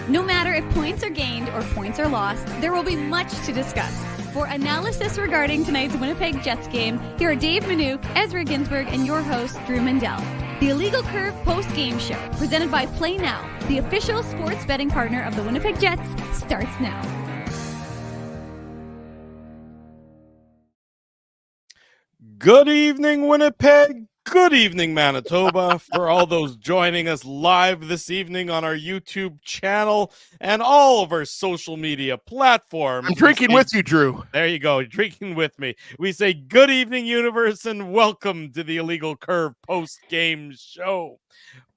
No matter if points are gained or points are lost, there will be much to discuss. For analysis regarding tonight's Winnipeg Jets game, here are Dave Manouk, Ezra Ginsburg, and your host, Drew Mandel. The Illegal Curve Postgame Show, presented by Playnow, the official sports betting partner of the Winnipeg Jets, starts now. Good evening, Winnipeg. Good evening, Manitoba, for all those joining us live this evening on our YouTube channel and all of our social media platforms. I'm drinking with you, Drew. There you go, drinking with me. We say good evening, universe, and welcome to the Illegal Curve post-game show.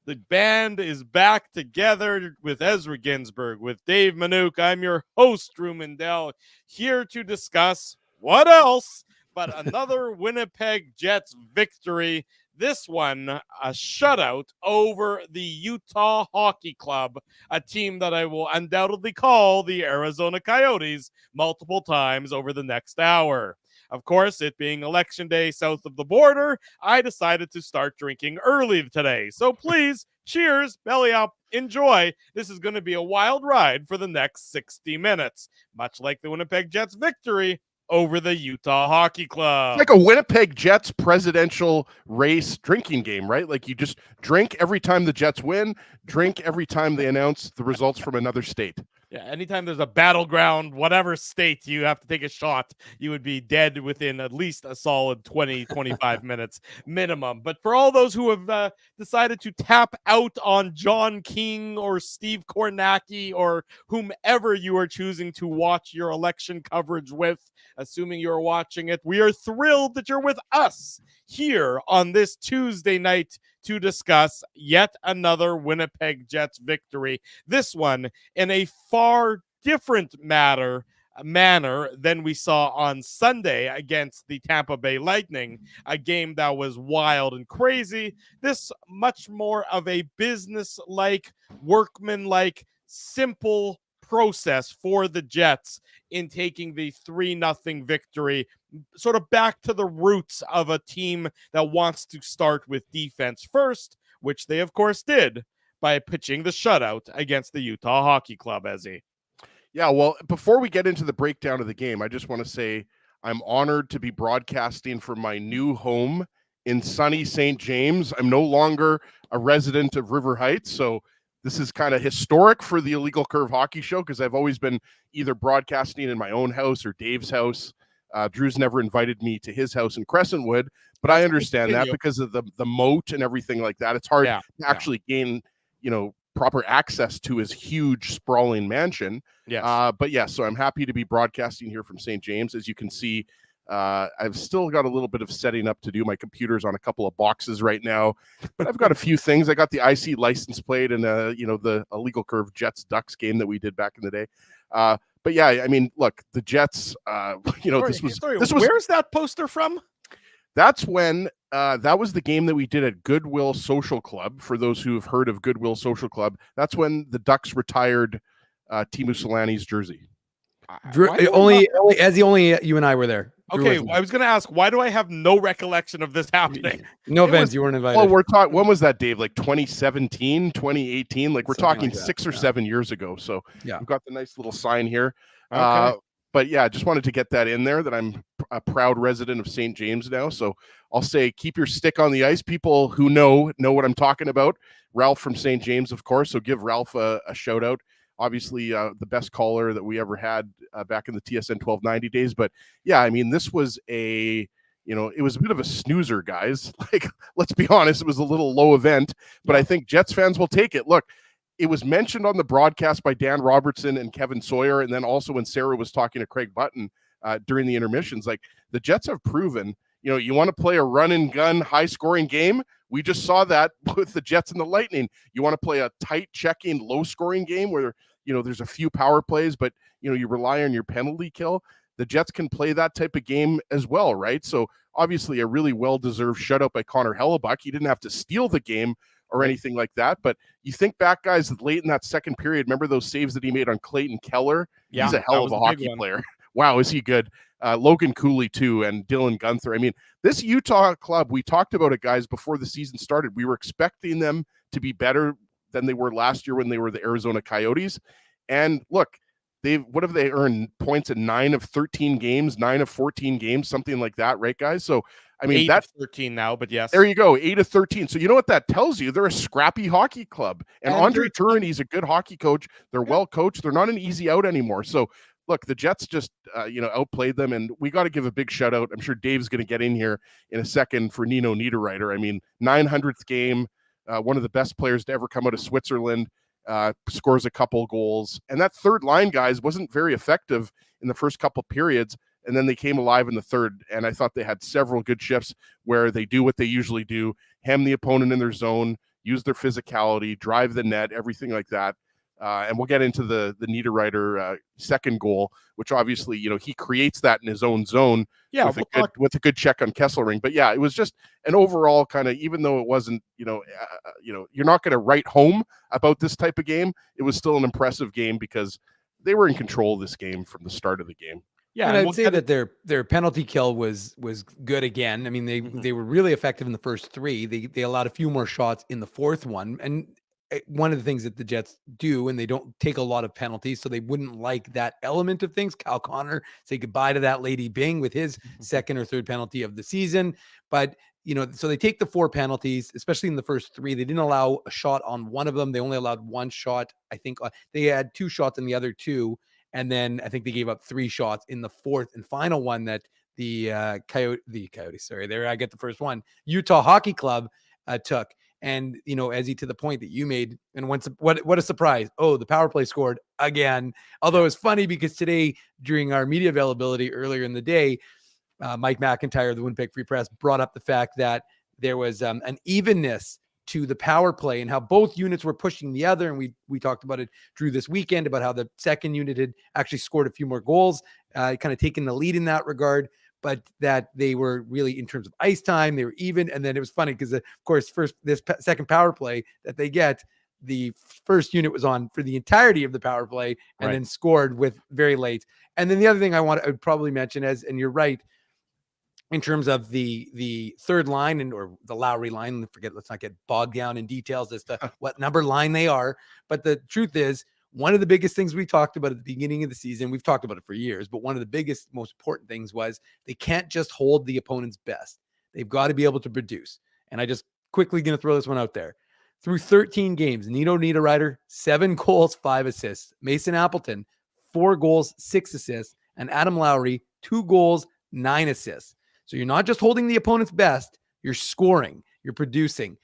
The band is back together with Ezra Ginsburg, with Dave Manouk. I'm your host, Drew Mandel, here to discuss what else but another Winnipeg Jets victory. This one, a shutout over the Utah Hockey Club, a team that I will undoubtedly call the Arizona Coyotes multiple times over the next hour. Of course, it being election day south of the border, I decided to start drinking early today. So please, cheers, belly up, enjoy. This is going to be a wild ride for the next 60 minutes, much like the Winnipeg Jets victory over the Utah Hockey Club. It's like a Winnipeg Jets presidential race drinking game, right? Like you just drink every time the Jets win, drink every time they announce the results from another state. Yeah, anytime there's a battleground, whatever state you have to take a shot, you would be dead within at least a solid 20, 25 minutes minimum. But for all those who have decided to tap out on John King or Steve Kornacki or whomever you are choosing to watch your election coverage with, assuming you're watching it, we are thrilled that you're with us here on this Tuesday night to discuss yet another Winnipeg Jets victory. This one in a far different manner than we saw on Sunday against the Tampa Bay Lightning, a game that was wild and crazy. This much more of a business-like, workman-like, simple process for the Jets in taking the 3-0 victory, sort of back to the roots of a team that wants to start with defense first, which they of course did by pitching the shutout against the Utah Hockey Club, Ezzy. Yeah, well, before we get into the breakdown of the game, I just want to say I'm honored to be broadcasting from my new home in sunny St. James. I'm no longer a resident of River Heights, so this is kind of historic for the Illegal Curve Hockey Show because I've always been either broadcasting in my own house or Dave's house. Drew's never invited me to his house in Crescentwood, but I understand that because of the moat and everything like that. It's hard to actually gain, proper access to his huge sprawling mansion. Yes. But yeah, so I'm happy to be broadcasting here from St. James. As you can see, I've still got a little bit of setting up to do. My computer's on a couple of boxes right now, but I've got a few things. I got the IC license plate and the Illegal Curve Jets Ducks game that we did back in the day. But yeah, I mean, look, the Jets. This was. Where's that poster from? That's when that was the game that we did at Goodwill Social Club. For those who have heard of Goodwill Social Club, that's when the Ducks retired Teemu Selanne's jersey. Drew, only you and I were there. Okay, I was going to ask, why do I have no recollection of this happening? No offense, you weren't invited. Well, we're talking. When was that, Dave? Like 2017, 2018? Like we're Something talking like that, 6 or 7 years ago. So yeah, we've got the nice little sign here. Okay. But yeah, just wanted to get that in there that I'm a proud resident of St. James now. So I'll say keep your stick on the ice. People who know what I'm talking about. Ralph from St. James, of course. So give Ralph a shout out. Obviously, the best caller that we ever had back in the TSN 1290 days. But yeah, I mean, this was it was a bit of a snoozer, guys. Like, let's be honest, it was a little low event, but I think Jets fans will take it. Look, it was mentioned on the broadcast by Dan Robertson and Kevin Sawyer, and then also when Sarah was talking to Craig Button during the intermissions, like the Jets have proven, you want to play a run and gun, high scoring game. We just saw that with the Jets and the Lightning. You want to play a tight checking, low scoring game where, there's a few power plays, but, you rely on your penalty kill. The Jets can play that type of game as well, right? So obviously a really well-deserved shutout by Connor Hellebuck. He didn't have to steal the game or anything like that. But you think back, guys, late in that second period, remember those saves that he made on Clayton Keller? Yeah, he's a hell of a hockey player. Wow, is he good? Logan Cooley, too, and Dylan Gunther. I mean, this Utah club, we talked about it, guys, before the season started. We were expecting them to be better than they were last year when they were the Arizona Coyotes. And look, what have they earned? Points in 9 of 13 games, 9 of 14 games, something like that, right, guys? So, I mean, 8 that of 13 now, but yes. There you go, 8 of 13. So you know what that tells you? They're a scrappy hockey club. And Andre 13 Turin, he's a good hockey coach. They're well coached. They're not an easy out anymore. So look, the Jets just outplayed them, and we got to give a big shout out. I'm sure Dave's going to get in here in a second for Nino Niederreiter. I mean, 900th game, one of the best players to ever come out of Switzerland. Scores a couple goals, and that third line, guys, wasn't very effective in the first couple periods, and then they came alive in the third. And I thought they had several good shifts where they do what they usually do: hem the opponent in their zone, use their physicality, drive the net, everything like that. And we'll get into the Niederreiter second goal, which obviously, he creates that in his own zone with a good check on Kesselring. But yeah, it was just an overall kind of, even though it wasn't, you're not going to write home about this type of game. It was still an impressive game because they were in control of this game from the start of the game. Yeah, and I'd say that their penalty kill was good again. I mean, they were really effective in the first 3. They allowed a few more shots in the fourth one, and one of the things that the Jets do, and they don't take a lot of penalties, so they wouldn't like that element of things. Kyle Connor, say goodbye to that Lady Bing with his second or third penalty of the season. But, so they take the 4 penalties, especially in the first 3. They didn't allow a shot on one of them. They only allowed 1 shot. I think they had 2 shots in the other 2. And then I think they gave up 3 shots in the fourth and final one that the Coyotes, sorry, there I get the first one, Utah Hockey Club took. And, Ezzy, to the point that you made, and what a surprise. Oh, the power play scored again. Although it's funny because today, during our media availability earlier in the day, Mike McIntyre of the Winnipeg Free Press brought up the fact that there was an evenness to the power play and how both units were pushing the other. And we talked about it, Drew, this weekend, about how the second unit had actually scored a few more goals, kind of taking the lead in that regard, but that they were really, in terms of ice time, they were even. And then it was funny because, of course, second power play that they get, the first unit was on for the entirety of the power play and then scored with very late. And then the other thing I would probably mention, and you're right, in terms of the third line or the Lowry line, let's not get bogged down in details as to what number line they are. But the truth is, one of the biggest things we talked about at the beginning of the season, we've talked about it for years, but one of the biggest, most important things was they can't just hold the opponent's best. They've got to be able to produce. And I just quickly going to throw this one out there. Through 13 games, Nino Niederreiter, 7 goals, 5 assists. Mason Appleton, 4 goals, 6 assists. And Adam Lowry, 2 goals, 9 assists. So you're not just holding the opponent's best, you're scoring, you're producing.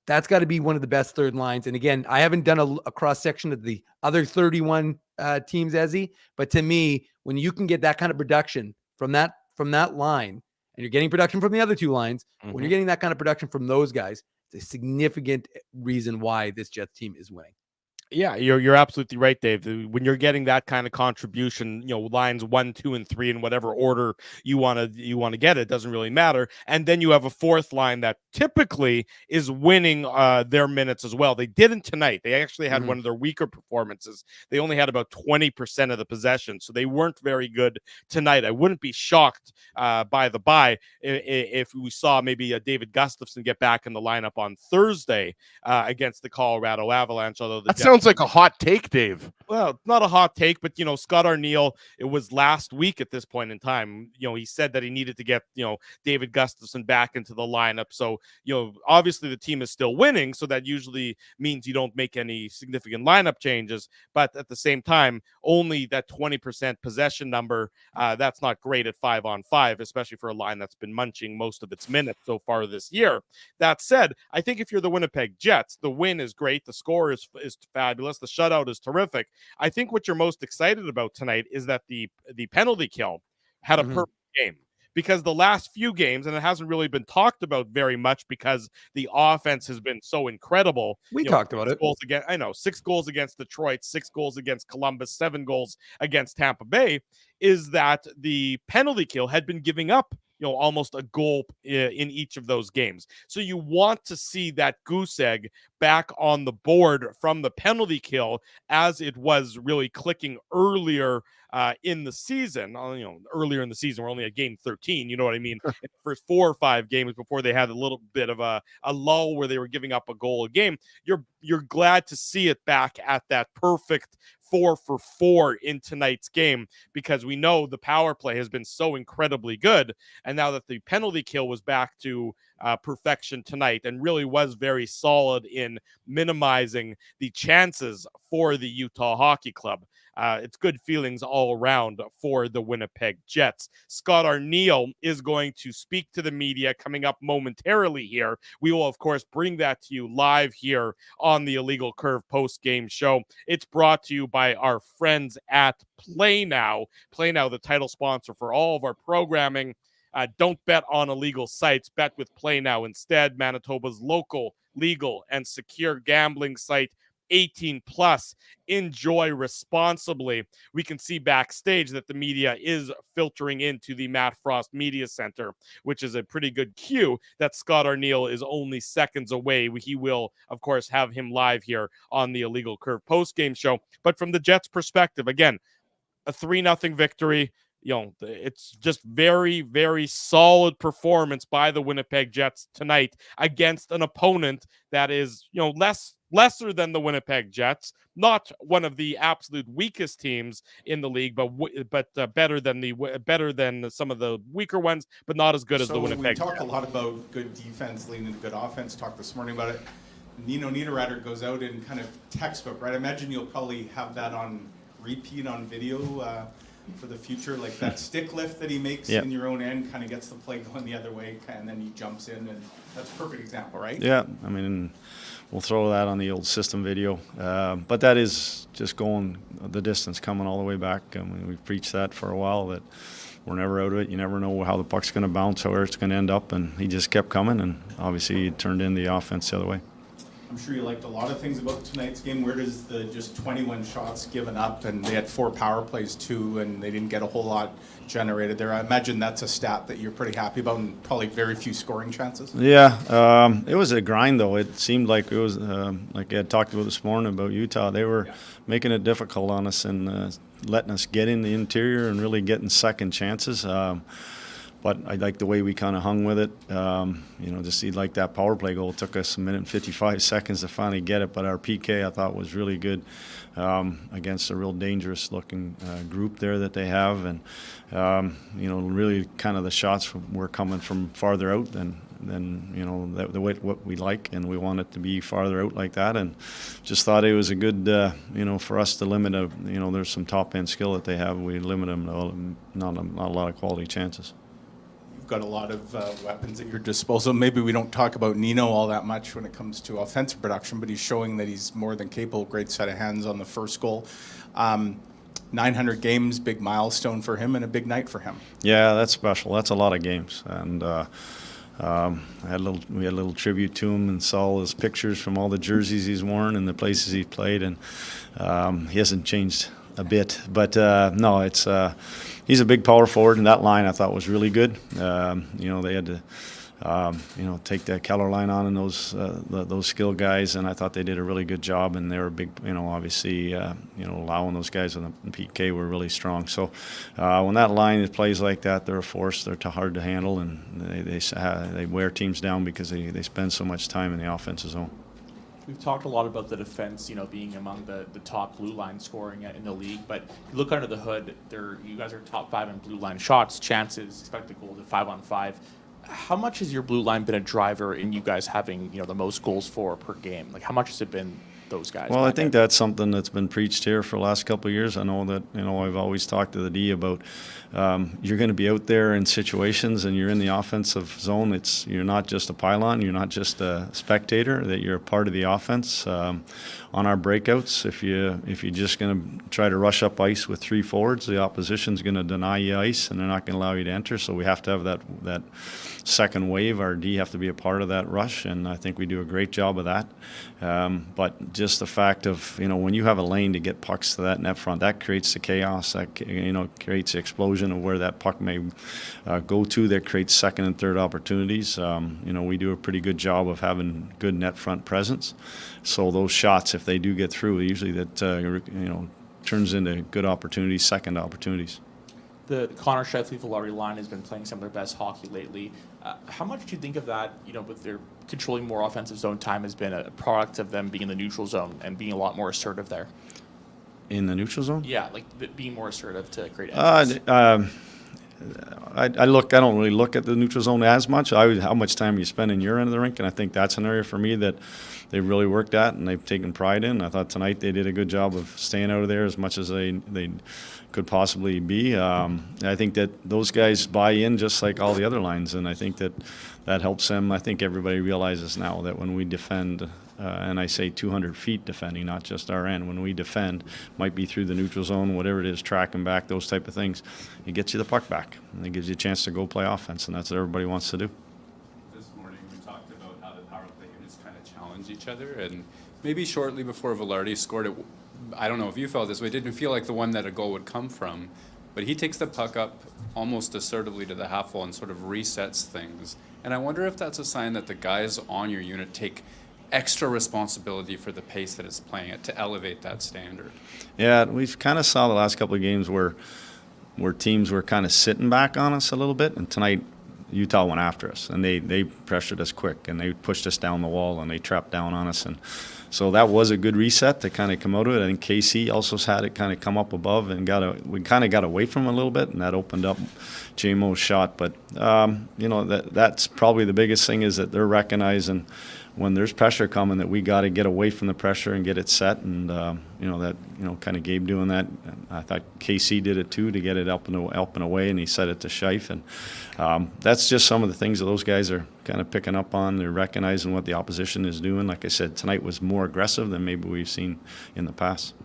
That's got to be one of the best third lines. And again, I haven't done a cross-section of the other 31 teams, Ezzy, but to me, when you can get that kind of production from that line, and you're getting production from the other 2 lines, when you're getting that kind of production from those guys, it's a significant reason why this Jets team is winning. Yeah, you're absolutely right, Dave. When you're getting that kind of contribution, lines 1, 2, and 3 in whatever order you want to get it, doesn't really matter. And then you have a fourth line that typically is winning their minutes as well. They didn't tonight. They actually had one of their weaker performances. They only had about 20% of the possession, so they weren't very good tonight. I wouldn't be shocked, by the by, if we saw maybe a David Gustafsson get back in the lineup on Thursday against the Colorado Avalanche. Although the sounds like a hot take, Dave. Well, it's not a hot take, but Scott Arniel, it was last week at this point in time. He said that he needed to get David Gustafsson back into the lineup. So obviously the team is still winning, so that usually means you don't make any significant lineup changes. But at the same time, only that 20% possession number, that's not great at 5-on-5, especially for a line that's been munching most of its minutes so far this year. That said, I think if you're the Winnipeg Jets, the win is great. The score is fabulous. The shutout is terrific. I think what you're most excited about tonight is that the penalty kill had a perfect game, because the last few games, and it hasn't really been talked about very much because the offense has been so incredible. We talked about it. 6 goals against Detroit, 6 goals against Columbus, 7 goals against Tampa Bay, is that the penalty kill had been giving up almost a goal in each of those games. So you want to see that goose egg back on the board from the penalty kill, as it was really clicking earlier in the season. Earlier in the season, we're only at game 13. You know what I mean? In the first 4 or 5 games before they had a little bit of a lull where they were giving up a goal a game. You're glad to see it back at that perfect 4-for-4 in tonight's game, because we know the power play has been so incredibly good. And now that the penalty kill was back to perfection tonight and really was very solid in minimizing the chances for the Utah Hockey Club, it's good feelings all around for the Winnipeg Jets. Scott Arniel is going to speak to the media coming up momentarily here. We will, of course, bring that to you live here on the Illegal Curve post-game show. It's brought to you by our friends at Playnow. Playnow, the title sponsor for all of our programming. Don't bet on illegal sites. Bet with Playnow instead. Manitoba's local, legal, and secure gambling site. 18 plus. Enjoy responsibly. We can see backstage that the media is filtering into the Matt Frost Media Center, which is a pretty good cue that Scott Arniel is only seconds away. He will, of course, have him live here on the Illegal Curve post-game show. But from the Jets' perspective, again, a 3-0 victory. It's just very, very solid performance by the Winnipeg Jets tonight against an opponent that is, lesser than the Winnipeg Jets, not one of the absolute weakest teams in the league, but better than some of the weaker ones, but not as good as the Winnipeg Jets. We talk a lot about good defense leading to good offense. Talked this morning about it. Nino Niederreiter goes out in kind of textbook, right? I imagine you'll probably have that on repeat on video for the future, like that stick lift that he makes in your own end kind of gets the play going the other way, and then he jumps in, and that's a perfect example, right? Yeah, I mean, we'll throw that on the old system video, but that is just going the distance, coming all the way back. I mean, we've preached that for a while, that we're never out of it. You never know how the puck's going to bounce or where it's going to end up, and he just kept coming, and obviously he turned in the offense the other way. I'm sure you liked a lot of things about tonight's game. Where does the just 21 shots given up, and they had 4 power plays too, and they didn't get a whole lot generated there? I imagine that's a stat that you're pretty happy about, and probably very few scoring chances. Yeah, it was a grind though. It seemed like it was like I had talked about this morning about Utah. They were making it difficult on us and letting us get in the interior and really getting second chances. But I like the way we kind of hung with it. Just like that power play goal. It took us 1 minute and 55 seconds to finally get it. But our PK, I thought, was really good against a real dangerous-looking group there that they have. And, really kind of the shots were coming from farther out than the way what we like. And we want it to be farther out like that. And just thought it was a good, for us to limit, there's some top-end skill that they have. We limit them to not a lot of quality chances. Got a lot of weapons at your disposal. Maybe we don't talk about Nino all that much when it comes to offensive production, but he's showing that he's more than capable. Great set of hands on the first goal. 900 games, big milestone for him and a big night for him. Yeah, that's special. That's a lot of games. And we had a little tribute to him and saw all his pictures from all the jerseys he's worn and the places he's played. And he hasn't changed a bit. But, no, it's he's a big power forward, and that line I thought was really good. They had to, take that Keller line on and those skill guys, and I thought they did a really good job. And they were big, obviously, allowing those guys on the PK were really strong. So when that line plays like that, they're a force. They're hard to handle, and they wear teams down because they spend so much time in the offensive zone. We've talked a lot about the defense, being among the top blue line scoring in the league. But if you look under the hood, you guys are top 5 in blue line shots, chances, expected goals at 5-on-5. How much has your blue line been a driver in you guys having the most goals for per game? Like, how much has it been those guys? Well, I think that's something that's been preached here for the last couple of years. I know that I've always talked to the D about you're going to be out there in situations and you're in the offensive zone. You're not just a pylon, you're not just a spectator, that you're a part of the offense. On our breakouts, if you're just going to try to rush up ice with 3 forwards, the opposition's going to deny you ice and they're not going to allow you to enter. So we have to have that second wave. Our D have to be a part of that rush, and I think we do a great job of that. But just the fact of when you have a lane to get pucks to that net front, that creates the chaos. That creates the explosion of where that puck may go to. That creates second and third opportunities. We do a pretty good job of having good net front presence. So those shots, if they do get through, usually that turns into good opportunities, second opportunities. The Connor Scheifele-Vilardi line has been playing some of their best hockey lately. How much do you think of that, with their controlling more offensive zone time has been a product of them being in the neutral zone and being a lot more assertive there? In the neutral zone? Yeah, like being more assertive to create I don't really look at the neutral zone as much. How much time you spend in your end of the rink, and I think that's an area for me that they've really worked at and they've taken pride in. I thought tonight they did a good job of staying out of there as much as they could possibly be. I think that those guys buy in just like all the other lines, and I think that helps them. I think everybody realizes now that when we defend, and I say 200 feet defending, not just our end. When we defend, might be through the neutral zone, whatever it is, tracking back, those type of things, it gets you the puck back, and it gives you a chance to go play offense, and that's what everybody wants to do. This morning we talked about how the power play units kind of challenge each other, and maybe shortly before Vilardi scored it, I don't know if you felt this way, it didn't feel like the one that a goal would come from, but he takes the puck up almost assertively to the half wall and sort of resets things. And I wonder if that's a sign that the guys on your unit take extra responsibility for the pace that it's playing at to elevate that standard. Yeah, we've kind of saw the last couple of games where teams were kind of sitting back on us a little bit, and tonight Utah went after us, and they pressured us quick, and they pushed us down the wall, and they trapped down on us, and so that was a good reset to kind of come out of it. I think KC also had it kind of come up above, and we kind of got away from it a little bit, and that opened up JMO's shot. But that's probably the biggest thing, is that they're recognizing when there's pressure coming that we got to get away from the pressure and get it set, and kind of Gabe doing that. I thought KC did it too, to get it up and away, and he set it to Scheif, and that's just some of the things that those guys are kind of picking up on. They're recognizing what the opposition is doing. Like I said, tonight was more aggressive than maybe we've seen in the past.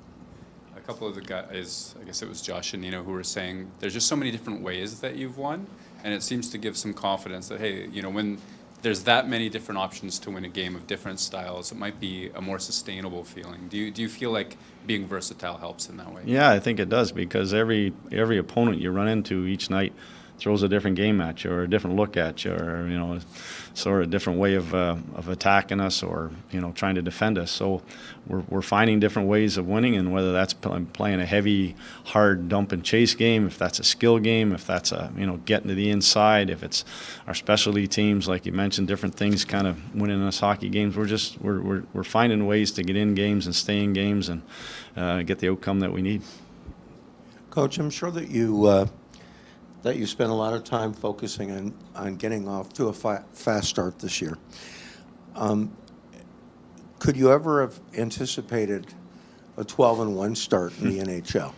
A couple of the guys, I guess it was Josh and Nino, who were saying there's just so many different ways that you've won, and it seems to give some confidence that, hey, when there's that many different options to win a game of different styles, it might be a more sustainable feeling. Do you feel like being versatile helps in that way? Yeah, I think it does, because every opponent you run into each night throws a different game at you, or a different look at you, or sort of a different way of attacking us, or trying to defend us. So we're finding different ways of winning, and whether that's playing a heavy, hard dump and chase game, if that's a skill game, if that's getting to the inside, if it's our specialty teams, like you mentioned, different things kind of winning us hockey games. We're finding ways to get in games and stay in games and get the outcome that we need. Coach, I'm sure that you spent a lot of time focusing on getting off to a fast start this year. Could you ever have anticipated a 12-1 start in the NHL?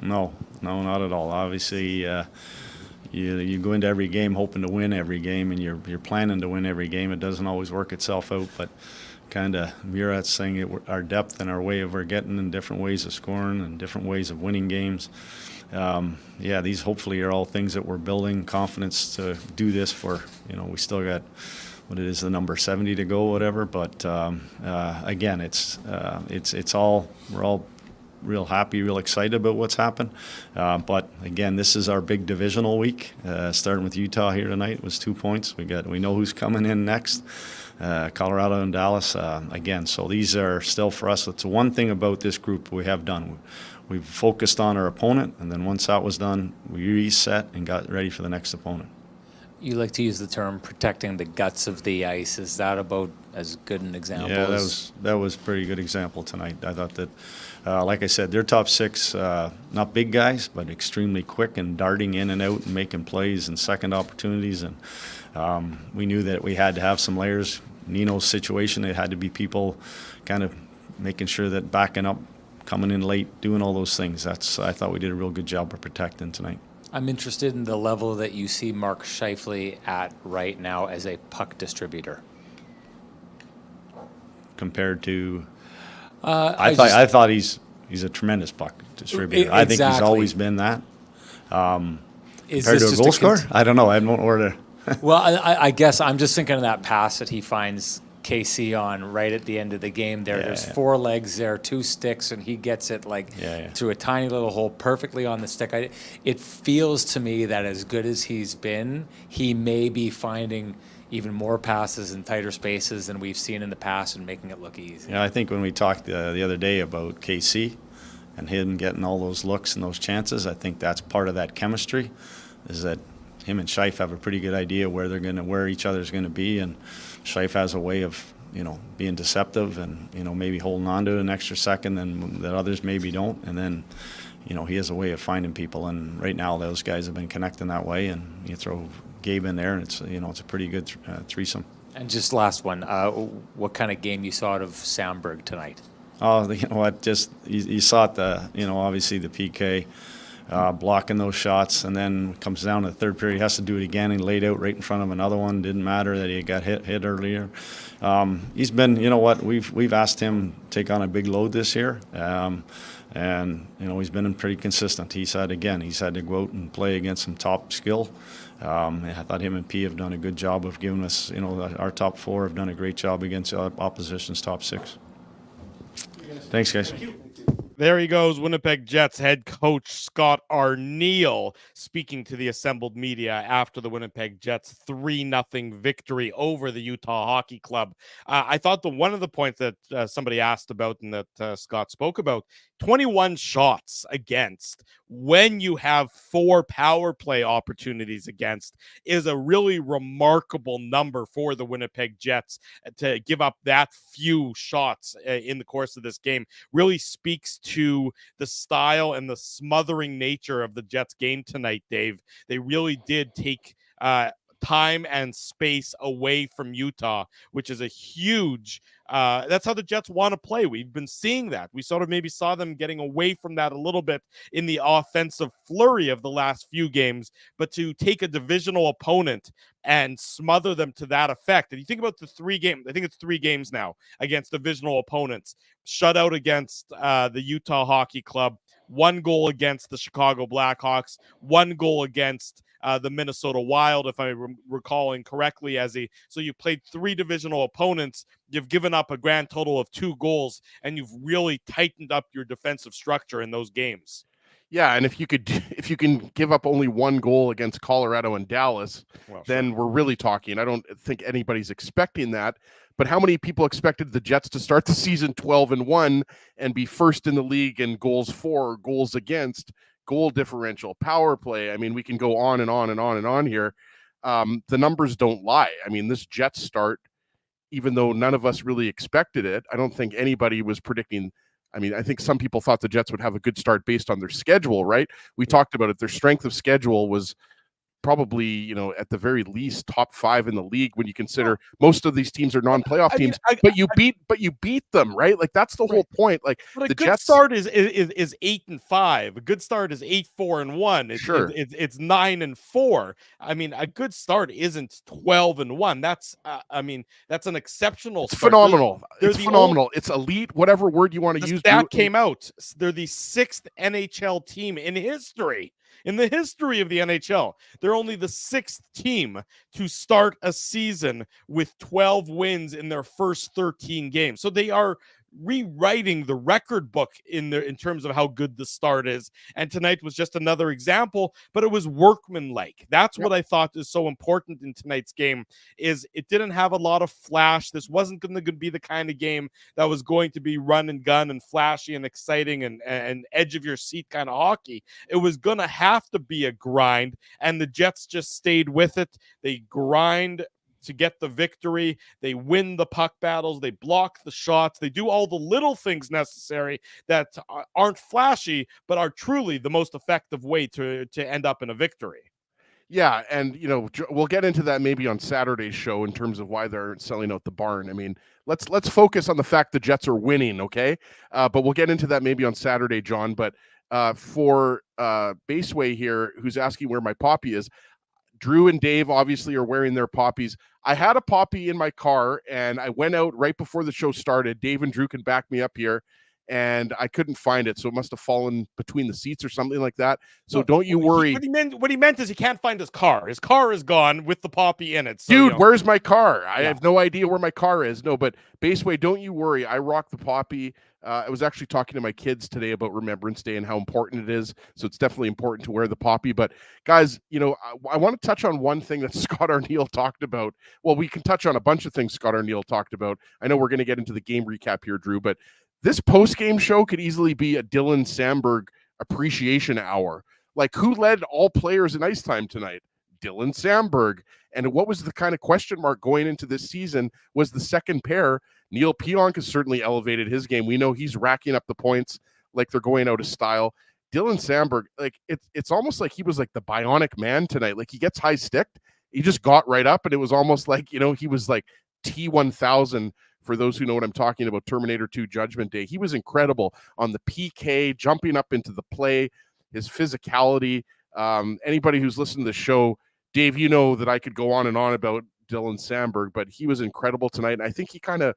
No, not at all. Obviously, you go into every game hoping to win every game, and you're planning to win every game. It doesn't always work itself out, but kind of Murat's saying our depth and our way of getting in different ways of scoring and different ways of winning games. These hopefully are all things that we're building confidence to do this for. We still got what it is, the number 70 to go, whatever. But again, it's all, we're all real happy, real excited about what's happened. But again, this is our big divisional week. Starting with Utah here tonight was 2 points. We know who's coming in next. Colorado and Dallas again. So these are still for us. It's one thing about this group we have done. We've focused on our opponent, and then once that was done, we reset and got ready for the next opponent. You like to use the term protecting the guts of the ice. Is that about as good an example? Yeah, that was a pretty good example tonight. I thought that, like I said, their top six, not big guys, but extremely quick and darting in and out and making plays and second opportunities. And we knew that we had to have some layers. Nino's situation, it had to be people kind of making sure that backing up, coming in late, doing all those things. I thought we did a real good job of protecting tonight. I'm interested in the level that you see Mark Scheifele at right now as a puck distributor. Compared to, I thought he's a tremendous puck distributor. Exactly. I think he's always been that. Is Compared this to a just goal scorer, I don't know. I don't know where to. Well, I guess I'm just thinking of that pass that he finds KC on right at the end of the game there. There's four legs there, two sticks, and he gets it through a tiny little hole perfectly on the stick. It feels to me that as good as he's been, he may be finding even more passes in tighter spaces than we've seen in the past and making it look easy. Yeah, I think when we talked the other day about KC, and him getting all those looks and those chances. I think that's part of that chemistry, is that him and Scheif have a pretty good idea where each other's gonna be, and Scheif has a way of, you know, being deceptive and, you know, maybe holding on to an extra second that others maybe don't, and then, you know, he has a way of finding people, and right now those guys have been connecting that way, and you throw Gabe in there, and it's, you know, it's a pretty good threesome. And just last one, what kind of game you saw out of Sandberg tonight? Oh, you know what? Just you saw it. You know, obviously the PK, blocking those shots, and then comes down to the third period. He has to do it again. He laid out right in front of another one. Didn't matter that he got hit earlier. He's been, you know what? We've asked him to take on a big load this year, and you know, he's been pretty consistent. He's had to go out and play against some top skill. I thought him and P have done a good job of giving us, you know, our top four have done a great job against opposition's top six. Thanks, guys. There he goes, Winnipeg Jets head coach Scott Arniel speaking to the assembled media after the Winnipeg Jets 3-0 victory over the Utah Hockey Club. I thought one of the points that somebody asked about and that Scott spoke about, 21 shots against when you have 4 power play opportunities against is a really remarkable number for the Winnipeg Jets. To give up that few shots in the course of this game really speaks to the style and the smothering nature of the Jets game tonight, Dave. They really did take time and space away from Utah, which is a huge that's how the Jets want to play. We've been seeing that. We sort of maybe saw them getting away from that a little bit in the offensive flurry of the last few games, but to take a divisional opponent and smother them to that effect. And you think about the 3 games, I think it's 3 games now against divisional opponents. Shutout against the Utah Hockey Club, 1 goal against the Chicago Blackhawks, 1 goal against the Minnesota Wild, if I'm recalling correctly. So you played 3 divisional opponents. You've given up a grand total of 2 goals, and you've really tightened up your defensive structure in those games. Yeah, and if you can give up only 1 goal against Colorado and Dallas, then we're really talking. I don't think anybody's expecting that. But how many people expected the Jets to start the season 12-1 and be first in the league in goals for, goals against, goal differential, power play? I mean, we can go on and on and on and on here. The numbers don't lie. I mean, this Jets start, even though none of us really expected it, I don't think anybody was predicting. I mean, I think some people thought the Jets would have a good start based on their schedule, right? We talked about it. Their strength of schedule was probably, you know, at the very least top 5 in the league when you consider most of these teams are non-playoff teams. But you beat them, right? Like that's the whole point. Like but the good Jets start is 8-5. A good start is 8-4-1. It's 9-4. I mean, a good start isn't 12-1. That's that's an exceptional start. Phenomenal. It's phenomenal. It's elite, whatever word you want to use. That came out. They're the 6th NHL team in history. In the history of the NHL, they're only the 6th team to start a season with 12 wins in their first 13 games. So they are rewriting the record book in terms of how good the start is. And tonight was just another example, but it was workmanlike. That's what I thought is so important in tonight's game, is it didn't have a lot of flash. This wasn't going to be the kind of game that was going to be run and gun and flashy and exciting and edge of your seat kind of hockey. It was going to have to be a grind, and the Jets just stayed with it. They grind to get the victory. They win the puck battles. They block the shots. They do all the little things necessary that aren't flashy, but are truly the most effective way to end up in a victory. Yeah, and you know, we'll get into that maybe on Saturday's show in terms of why they're selling out the barn. I mean, let's focus on the fact the Jets are winning, okay? But we'll get into that maybe on Saturday, John. But for Baseway here, who's asking where my poppy is, Drew and Dave obviously are wearing their poppies. I had a poppy in my car, and I went out right before the show started. Dave and Drew can back me up here, and I couldn't find it, so it must have fallen between the seats or something like that. So don't you worry. What he meant is he can't find his car. His car is gone with the poppy in it. So, dude, where's my car? I have no idea where my car is. No, but Baseway, don't you worry. I rock the poppy. I was actually talking to my kids today about Remembrance Day and how important it is. So it's definitely important to wear the poppy. But guys, you know, I want to touch on one thing that Scott Arniel talked about. Well, we can touch on a bunch of things Scott Arniel talked about. I know we're going to get into the game recap here, Drew, but this post-game show could easily be a Dylan Sandberg appreciation hour. Like, who led all players in ice time tonight? Dylan Sandberg. And what was the kind of question mark going into this season was the second pair. Neil Pionk has certainly elevated his game. We know he's racking up the points like they're going out of style. Dylan Sandberg, like it's almost like he was like the bionic man tonight. Like, he gets high sticked. He just got right up, and it was almost like, he was like T-1000 for those who know what I'm talking about, Terminator 2 Judgment Day. He was incredible on the PK, jumping up into the play, his physicality. Anybody who's listened to the show, Dave, you know that I could go on and on about Dylan Sandberg, but he was incredible tonight. And I think he kind of,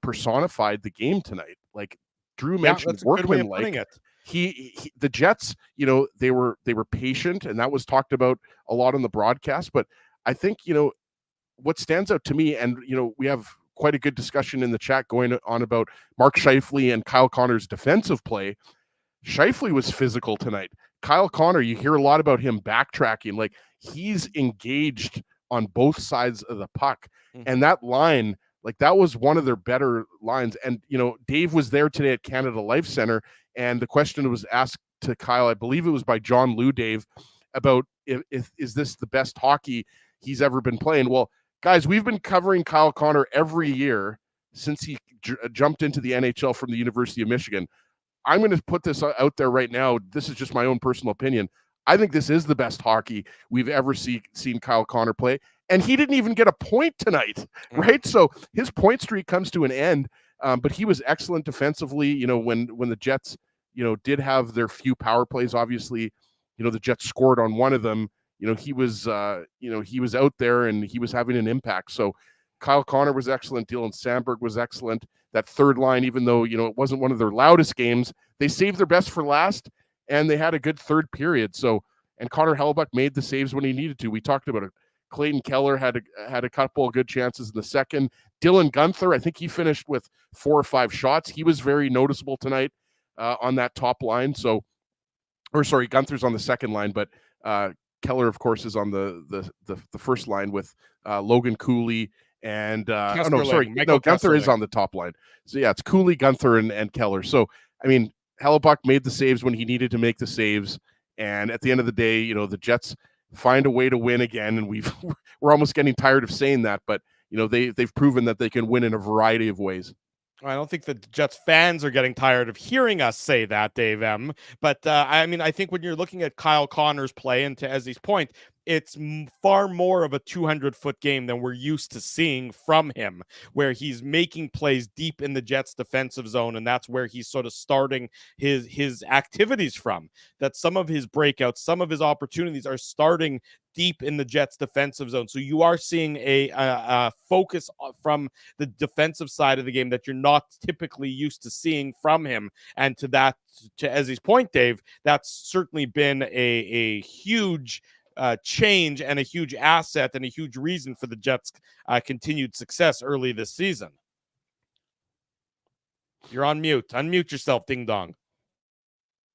personified the game tonight. Like Drew mentioned, workmanlike. The Jets, they were patient, and that was talked about a lot on the broadcast. But I think, what stands out to me, and we have quite a good discussion in the chat going on about Mark Scheifele and Kyle Connor's defensive play. Scheifele was physical tonight. Kyle Connor, you hear a lot about him backtracking. Like, he's engaged on both sides of the puck. And that line, like, that was one of their better lines. And, Dave was there today at Canada Life Center, and the question was asked to Kyle, I believe it was by John Liu, Dave, about if is this the best hockey he's ever been playing? Well, guys, we've been covering Kyle Connor every year since he jumped into the NHL from the University of Michigan. I'm going to put this out there right now. This is just my own personal opinion. I think this is the best hockey we've ever seen Kyle Connor play. And he didn't even get a point tonight, right? So his point streak comes to an end, but he was excellent defensively. When the Jets, did have their few power plays, obviously, the Jets scored on one of them. He was out there and he was having an impact. So Kyle Connor was excellent. Dylan Sandberg was excellent. That third line, even though, it wasn't one of their loudest games, they saved their best for last, and they had a good third period. So, and Connor Hellebuyck made the saves when he needed to. We talked about it. Clayton Keller had a couple of good chances in the second. Dylan Guenther, I think he finished with 4 or 5 shots. He was very noticeable tonight on that top line. So, Guenther's on the second line, but Keller, of course, is on the first line with Logan Cooley and Guenther is on the top line. So yeah, it's Cooley, Guenther, and Keller. So I mean, Hellebuyck made the saves when he needed to make the saves, and at the end of the day, the Jets find a way to win again, and we're almost getting tired of saying that, but they've proven that they can win in a variety of ways. I don't think the Jets fans are getting tired of hearing us say that, Dave M. But I think when you're looking at Kyle Connor's play, and to Ezzy's point, it's far more of a 200-foot game than we're used to seeing from him, where he's making plays deep in the Jets' defensive zone, and that's where he's sort of starting his activities from. That some of his breakouts, some of his opportunities are starting deep in the Jets' defensive zone. So you are seeing a focus from the defensive side of the game that you're not typically used to seeing from him. And to Ezzy's point, Dave, that's certainly been a huge change and a huge asset and a huge reason for the Jets' continued success early this season. You're on mute. Unmute yourself, ding dong.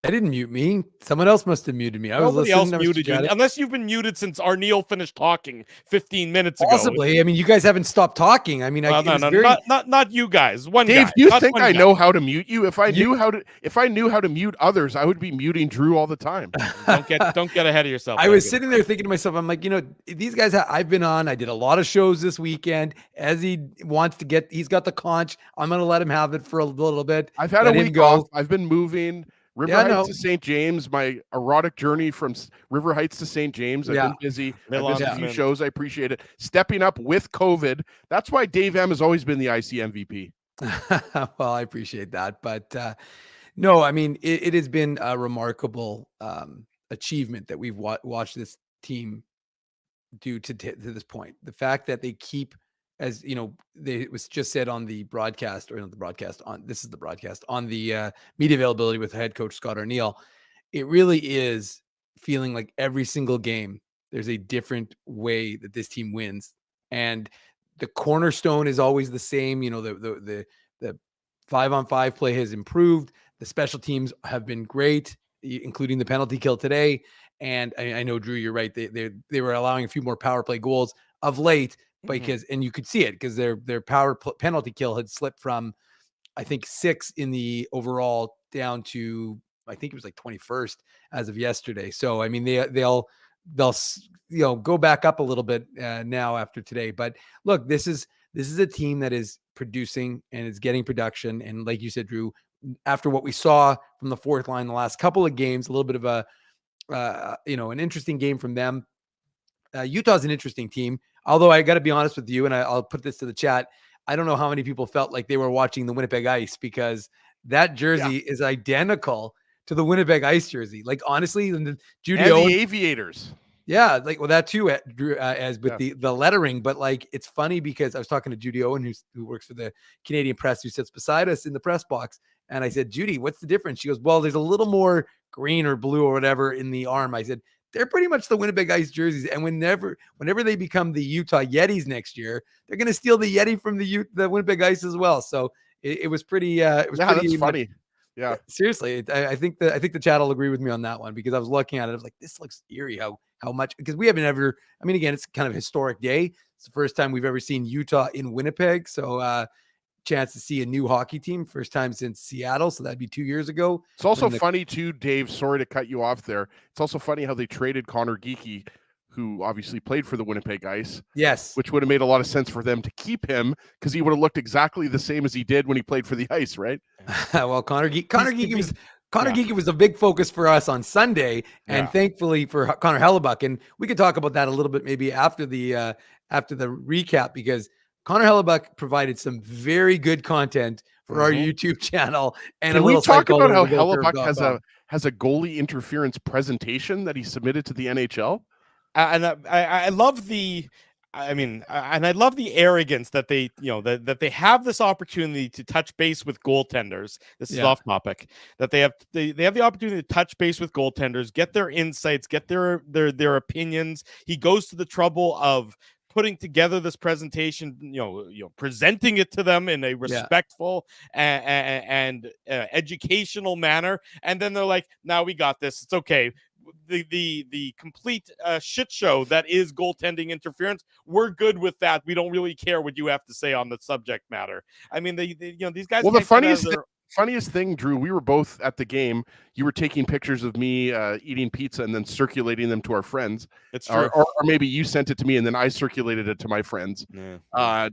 I didn't mute me. Someone else must have muted me. Nobody else muted you, unless you've been muted since Arneal finished talking 15 minutes ago. Possibly. I mean, you guys haven't stopped talking. I mean, not you guys. One Dave, guy. Do you think I know how to mute you? If I knew how to mute others, I would be muting Drew all the time. Don't get ahead of yourself. I was sitting there thinking to myself, I'm like, these guys I've been on. I did a lot of shows this weekend. As he wants to he's got the conch. I'm going to let him have it for a little bit. I've had a week off. I've been moving. River Heights to St. James, my erotic journey from River Heights to St. James. I've been busy. I've missed a few shows. I appreciate it. Stepping up with COVID. That's why Dave M has always been the IC MVP. Well, I appreciate that. But no, I mean, it has been a remarkable achievement that we've watched this team do to this point. The fact that they keep, as it was just said on the broadcast, or not the broadcast, this is the broadcast on the media availability with head coach Scott Arneal. It really is feeling like every single game there's a different way that this team wins, and the cornerstone is always the same. The 5-on-5 play has improved. The special teams have been great, including the penalty kill today. And I know, Drew, you're right. They were allowing a few more power play goals of late. And you could see it because their power penalty kill had slipped from I think 6 in the overall, down to, I think it was like 21st as of yesterday. So I mean, they'll go back up a little bit now after today. But look, this is a team that is producing and is getting production. And like you said, Drew, after what we saw from the fourth line the last couple of games, a little bit of a an interesting game from them. Utah's an interesting team, although I got to be honest with you, and I'll put this to the chat. I don't know how many people felt like they were watching the Winnipeg Ice, because that jersey is identical to the Winnipeg Ice jersey. Like, honestly, Judy and Owens, the Aviators. yeah, like, well, that too, Drew, as with the lettering. But like, it's funny because I was talking to Judy Owen, who works for the Canadian Press, who sits beside us in the press box, and I said, Judy, what's the difference? She goes, well, there's a little more green or blue or whatever in the arm. I said, they're pretty much the Winnipeg Ice jerseys. And whenever they become the Utah Yetis next year, they're going to steal the Yeti from the Winnipeg Ice as well. So it was pretty. That's funny. Yeah, seriously, I think the chat will agree with me on that one, because I was looking at it. I was like, this looks eerie. How much? Because we haven't ever. I mean, again, it's kind of a historic day. It's the first time we've ever seen Utah in Winnipeg. So chance to see a new hockey team, first time since Seattle. So that'd be 2 years ago. It's also funny too, Dave. Sorry to cut you off there. It's also funny how they traded Connor Geekie, who obviously played for the Winnipeg Ice. Yes. Which would have made a lot of sense for them to keep him, because he would have looked exactly the same as he did when he played for the Ice, right? Well, Connor Geekie was a big focus for us on Sunday, and thankfully for Connor Hellebuck. And we could talk about that a little bit maybe after the recap, because Connor Hellebuck provided some very good content for our YouTube channel. And can we talk about how Hellebuck has a goalie interference presentation that he submitted to the NHL? And I love the, I love the arrogance that they, that they have this opportunity to touch base with goaltenders. This is off topic. That they have the opportunity to touch base with goaltenders, get their insights, get their opinions. He goes to the trouble of putting together this presentation, presenting it to them in a respectful and educational manner, and then they're like, "Now we got this. It's okay." The complete shit show that is goaltending interference, we're good with that. We don't really care what you have to say on the subject matter. I mean, these guys. Well, the funniest thing, Drew, we were both at the game. You were taking pictures of me eating pizza and then circulating them to our friends. It's true. Or maybe you sent it to me and then I circulated it to my friends,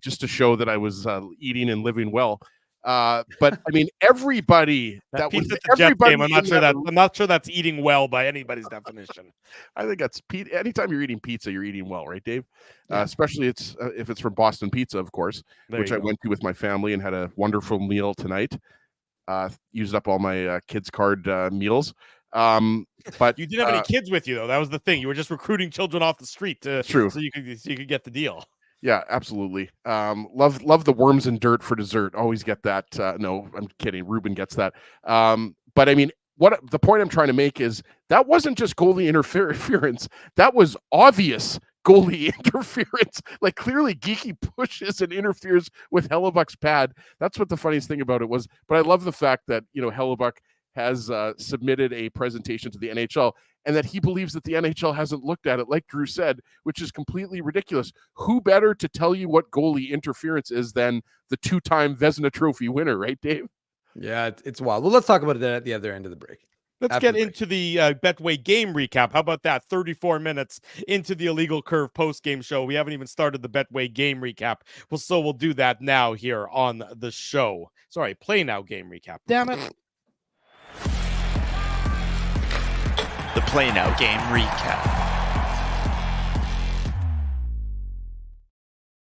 just to show that I was eating and living well. But I mean, everybody that was everybody. Game, I'm not sure that's eating well by anybody's definition. I think that's anytime you're eating pizza, you're eating well, right, Dave? Especially if it's from Boston Pizza, of course, which I went to with my family and had a wonderful meal tonight. Used up all my kids' card meals. But you didn't have any kids with you, though. That was the thing. You were just recruiting children off the street true. so you could get the deal. Yeah, absolutely. Love the worms and dirt for dessert. Always get that. No, I'm kidding. Ruben gets that. But I mean, what the point I'm trying to make is that wasn't just goalie interference. That was obvious goalie interference. Like, clearly Geekie pushes and interferes with Hellebuck's pad. That's what the funniest thing about it was. But I love the fact that, Hellebuck has submitted a presentation to the NHL, and that he believes that the NHL hasn't looked at it, like Drew said, which is completely ridiculous. Who better to tell you what goalie interference is than the two-time Vezina Trophy winner, right, Dave? Yeah, it's wild. Well, let's talk about it at the other end of the break. Let's get into the Betway game recap. How about that? 34 minutes into the Illegal Curve post-game show. We haven't even started the Betway game recap. So we'll do that now here on the show. Sorry, Playnow game recap. Damn it. The Playnow game recap.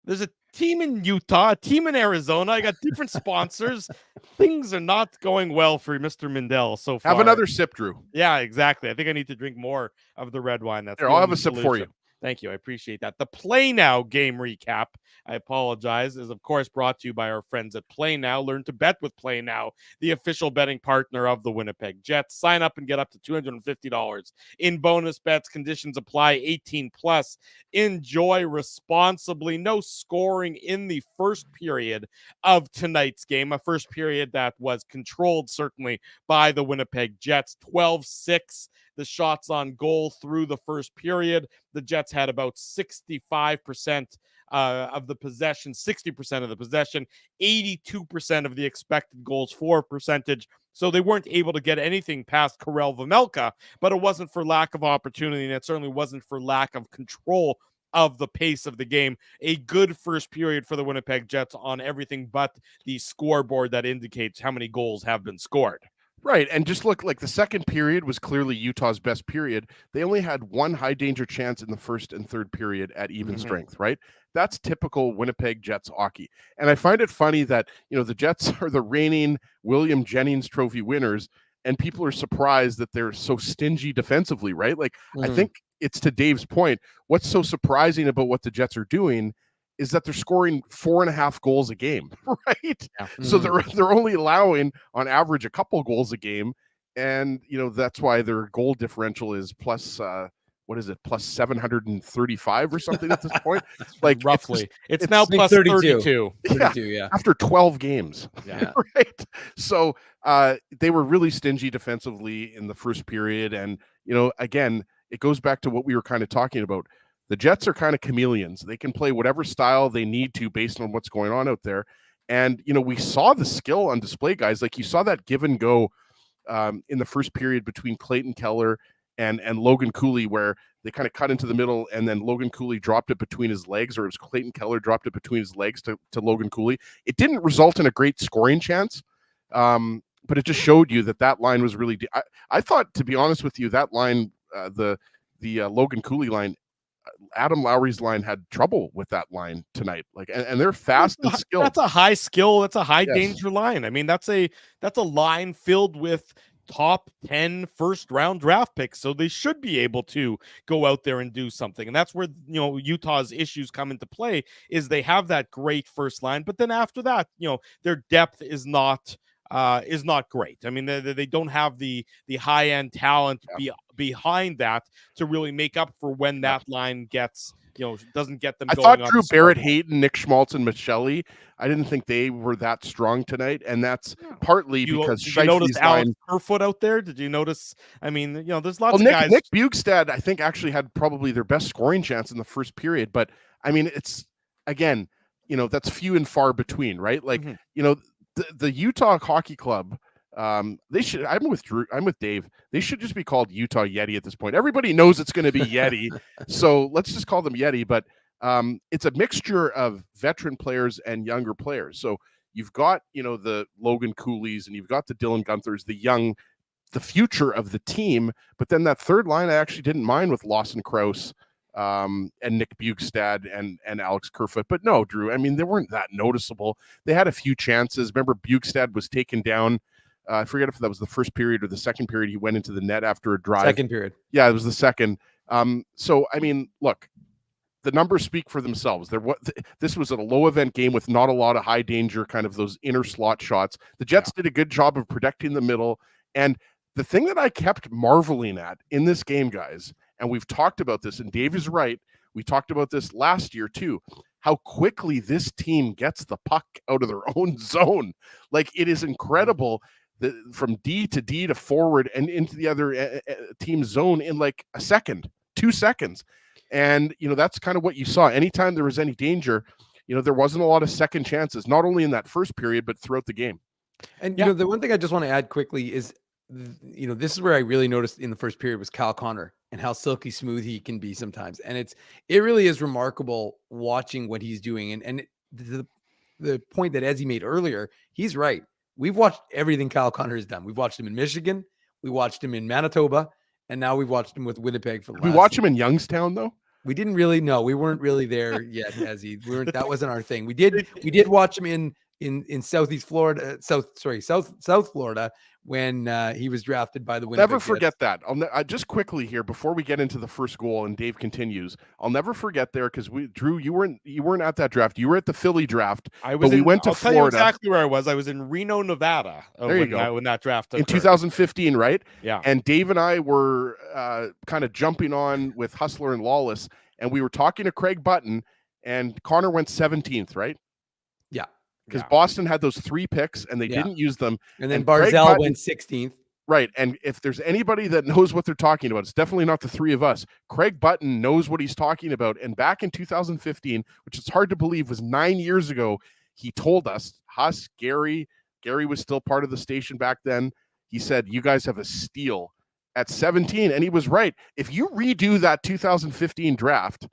There's a team in Utah, a team in Arizona. I got different sponsors. Things are not going well for Mr. Mindell so far. Have another sip, Drew. Yeah, exactly. I think I need to drink more of the red wine. That's here. I'll have a sip for you. Thank you. I appreciate that. The Playnow game recap, I apologize, is of course brought to you by our friends at Playnow. Learn to bet with Playnow, the official betting partner of the Winnipeg Jets. Sign up and get up to $250 in bonus bets. Conditions apply. 18 plus. Enjoy responsibly. No scoring in the first period of tonight's game. A first period that was controlled certainly by the Winnipeg Jets. 12-6. the shots on goal through the first period. The Jets had about 65% of the possession, 60% of the possession, 82% of the expected goals for percentage. So they weren't able to get anything past Karel Vejmelka, but it wasn't for lack of opportunity, and it certainly wasn't for lack of control of the pace of the game. A good first period for the Winnipeg Jets on everything but the scoreboard that indicates how many goals have been scored. Right. And just look, like the second period was clearly Utah's best period. They only had one high danger chance in the first and third period at even strength, right? That's typical Winnipeg Jets hockey. And I find it funny that, the Jets are the reigning William Jennings Trophy winners, and people are surprised that they're so stingy defensively, right? Like, I think it's to Dave's point. What's so surprising about what the Jets are doing is that they're scoring 4.5 goals a game, right? Yeah. So they're only allowing on average a couple goals a game. And, that's why their goal differential is plus, plus 735 or something at this point? Like roughly. It's now plus 32. 32, yeah. After 12 games. Yeah. Right. So they were really stingy defensively in the first period. And, again, it goes back to what we were kind of talking about. The Jets are kind of chameleons. They can play whatever style they need to based on what's going on out there. And, we saw the skill on display, guys. Like, you saw that give and go in the first period between Clayton Keller and Logan Cooley, where they kind of cut into the middle, and then Logan Cooley dropped it between his legs, or it was Clayton Keller dropped it between his legs to Logan Cooley. It didn't result in a great scoring chance, but it just showed you that line was really I thought, to be honest with you, that line, the Logan Cooley line, Adam Lowry's line had trouble with that line tonight. Like, and they're fast and skilled. That's a high skill. That's a high danger line. I mean, that's a line filled with top 10 first round draft picks. So they should be able to go out there and do something. And that's where, Utah's issues come into play, is they have that great first line, but then after that, their depth is not great. I mean, they don't have the high end talent behind that to really make up for when that line gets, doesn't get them. I going thought Drew Barrett, Hayden, Nick Schmaltz, and Michelli, I didn't think they were that strong tonight, and that's partly because did you notice Alex Kerfoot out there? Did you notice? I mean, there's lots of guys. Nick Bjugstad, I think, actually had probably their best scoring chance in the first period, but I mean, it's again, that's few and far between, right? Like, the Utah Hockey Club, they should. I'm with Dave. They should just be called Utah Yeti at this point. Everybody knows it's going to be Yeti, so let's just call them Yeti. But it's a mixture of veteran players and younger players. So you've got the Logan Cooleys, and you've got the Dylan Gunthers, the future of the team. But then that third line, I actually didn't mind with Lawson Krause, and Nick Bjugstad and Alex Kerfoot. But no, Drew, I mean, they weren't that noticeable. They had a few chances. Remember, Bjugstad was taken down. I forget if that was the first period or the second period. He went into the net after a drive. Second period. Yeah, it was the second. So, I mean, look, the numbers speak for themselves. This was a low event game with not a lot of high danger, kind of those inner slot shots. The Jets did a good job of protecting the middle. And the thing that I kept marveling at in this game, guys, and we've talked about this, and Dave is right, we talked about this last year too, how quickly this team gets the puck out of their own zone. Like, it is incredible that from D to forward and into the other team's zone in like a second, 2 seconds. And, that's kind of what you saw. Anytime there was any danger, there wasn't a lot of second chances, not only in that first period, but throughout the game. And, the one thing I just want to add quickly is, this is where I really noticed in the first period was Kyle Connor and how silky smooth he can be sometimes. And it really is remarkable watching what he's doing. And the point that Ezzy made earlier, he's right. We've watched everything Kyle Connor has done. We've watched him in Michigan. We watched him in Manitoba. And now we've watched him with Winnipeg for the last. We watch him in Youngstown, though? We didn't really know. We weren't really there yet, Ezzy. That wasn't our thing. We did watch him in Southeast Florida, South Florida, when he was drafted by the Winnipeg Never forget Jets. that. I just quickly here before we get into the first goal and Dave continues. I'll never forget there because Drew, you weren't at that draft. You were at the Philly draft. We went to I'll Florida. tell you exactly where I was. I was in Reno, Nevada. There you go. When that draft took in 2015, right? Yeah. And Dave and I were kind of jumping on with Hustler and Lawless, and we were talking to Craig Button, and Connor went 17th, right? Yeah. Because Boston had those 3 picks and they didn't use them. And then Barzell went 16th. Right. And if there's anybody that knows what they're talking about, it's definitely not the three of us. Craig Button knows what he's talking about. And back in 2015, which is hard to believe was 9 years ago, he told us, Gary was still part of the station back then. He said, you guys have a steal at 17. And he was right. If you redo that 2015 draft,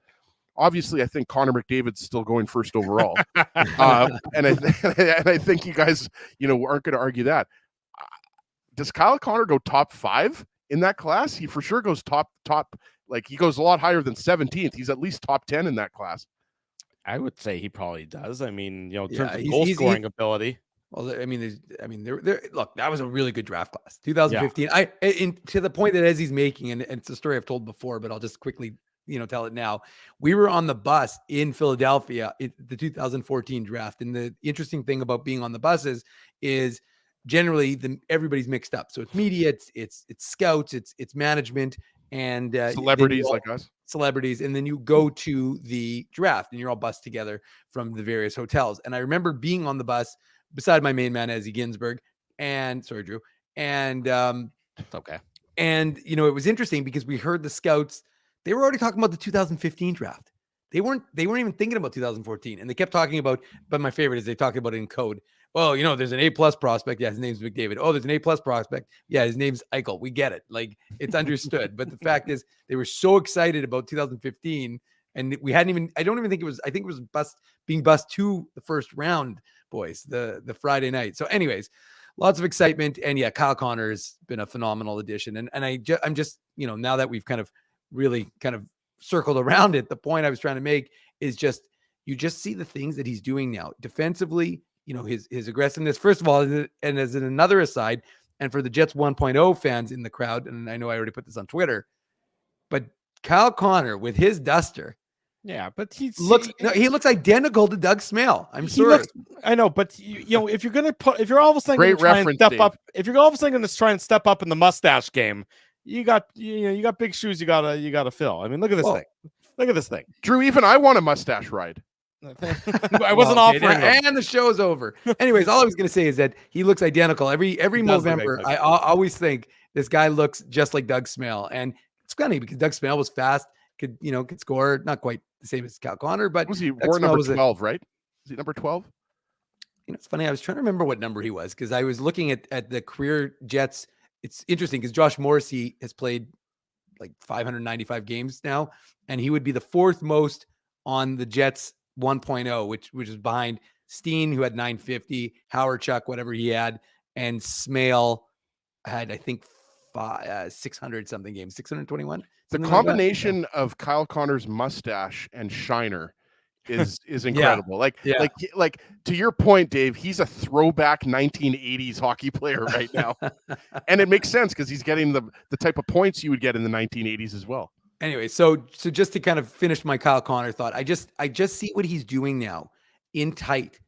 obviously, I think Connor McDavid's still going first overall. And I think you guys, aren't going to argue that. Does Kyle Connor go top 5 in that class? He for sure goes top. Like he goes a lot higher than 17th. He's at least top 10 in that class. I would say he probably does. I mean, in terms of goal scoring ability. Well, I mean, look, that was a really good draft class, 2015. Yeah. To the point that Ezzy's making, and it's a story I've told before, but I'll just quickly, tell it now. We were on the bus in Philadelphia at the 2014 draft, and the interesting thing about being on the buses is generally everybody's mixed up. So it's media, it's scouts, it's management, and celebrities like us. Celebrities, and then you go to the draft, and you're all bussed together from the various hotels. And I remember being on the bus beside my main man, Ezzy Ginsburg, and sorry, Drew, and okay. And it was interesting because we heard the scouts, they were already talking about the 2015 draft. They weren't even thinking about 2014. And they kept talking about, but my favorite is they talked about it in code. Well, there's an A+ prospect. Yeah, his name's McDavid. Oh, there's an A+ prospect. Yeah, his name's Eichel. We get it. Like, it's understood. But the fact is, they were so excited about 2015, and we hadn't even, I think it was being bussed to the first round, boys, the Friday night. So anyways, lots of excitement. And yeah, Kyle Connor has been a phenomenal addition. And I'm just, now that we've kind of really kind of circled around it, the point I was trying to make is just, you just see the things that he's doing now defensively, his aggressiveness, first of all, and as in another aside, and for the Jets 1.0 fans in the crowd, and I know I already put this on Twitter, but Kyle Connor with his duster. Yeah, but he looks identical to Doug Smale. I'm sorry. I know, but if you're all of a sudden going to try and step up, if you're all of a sudden going to try and step up in the mustache game, you got big shoes you gotta fill. I mean, look at this thing. Look at this thing. Drew, even I want a mustache ride. I wasn't offering them. And the show's over. Anyways, all I was going to say is that he looks identical. Every November, I always think this guy looks just like Doug Smale. And it's funny because Doug Smale was fast, could score, not quite the same as Kyle Connor, but was he wore number 12, right? Is he number 12? It's funny. I was trying to remember what number he was because I was looking at the career Jets. It's interesting because Josh Morrissey has played like 595 games now, and he would be the 4th most on the Jets 1.0, which is behind Steen, who had 950, Howard Chuck, whatever he had, and Smale had, I think, 600 something games, 621. The combination of Kyle Connor's mustache and shiner is incredible. Like to your point, Dave, he's a throwback 1980s hockey player right now. And it makes sense because he's getting the type of points you would get in the 1980s as well. Anyway, so just to kind of finish my Kyle Connor thought, I just see what he's doing now in tight,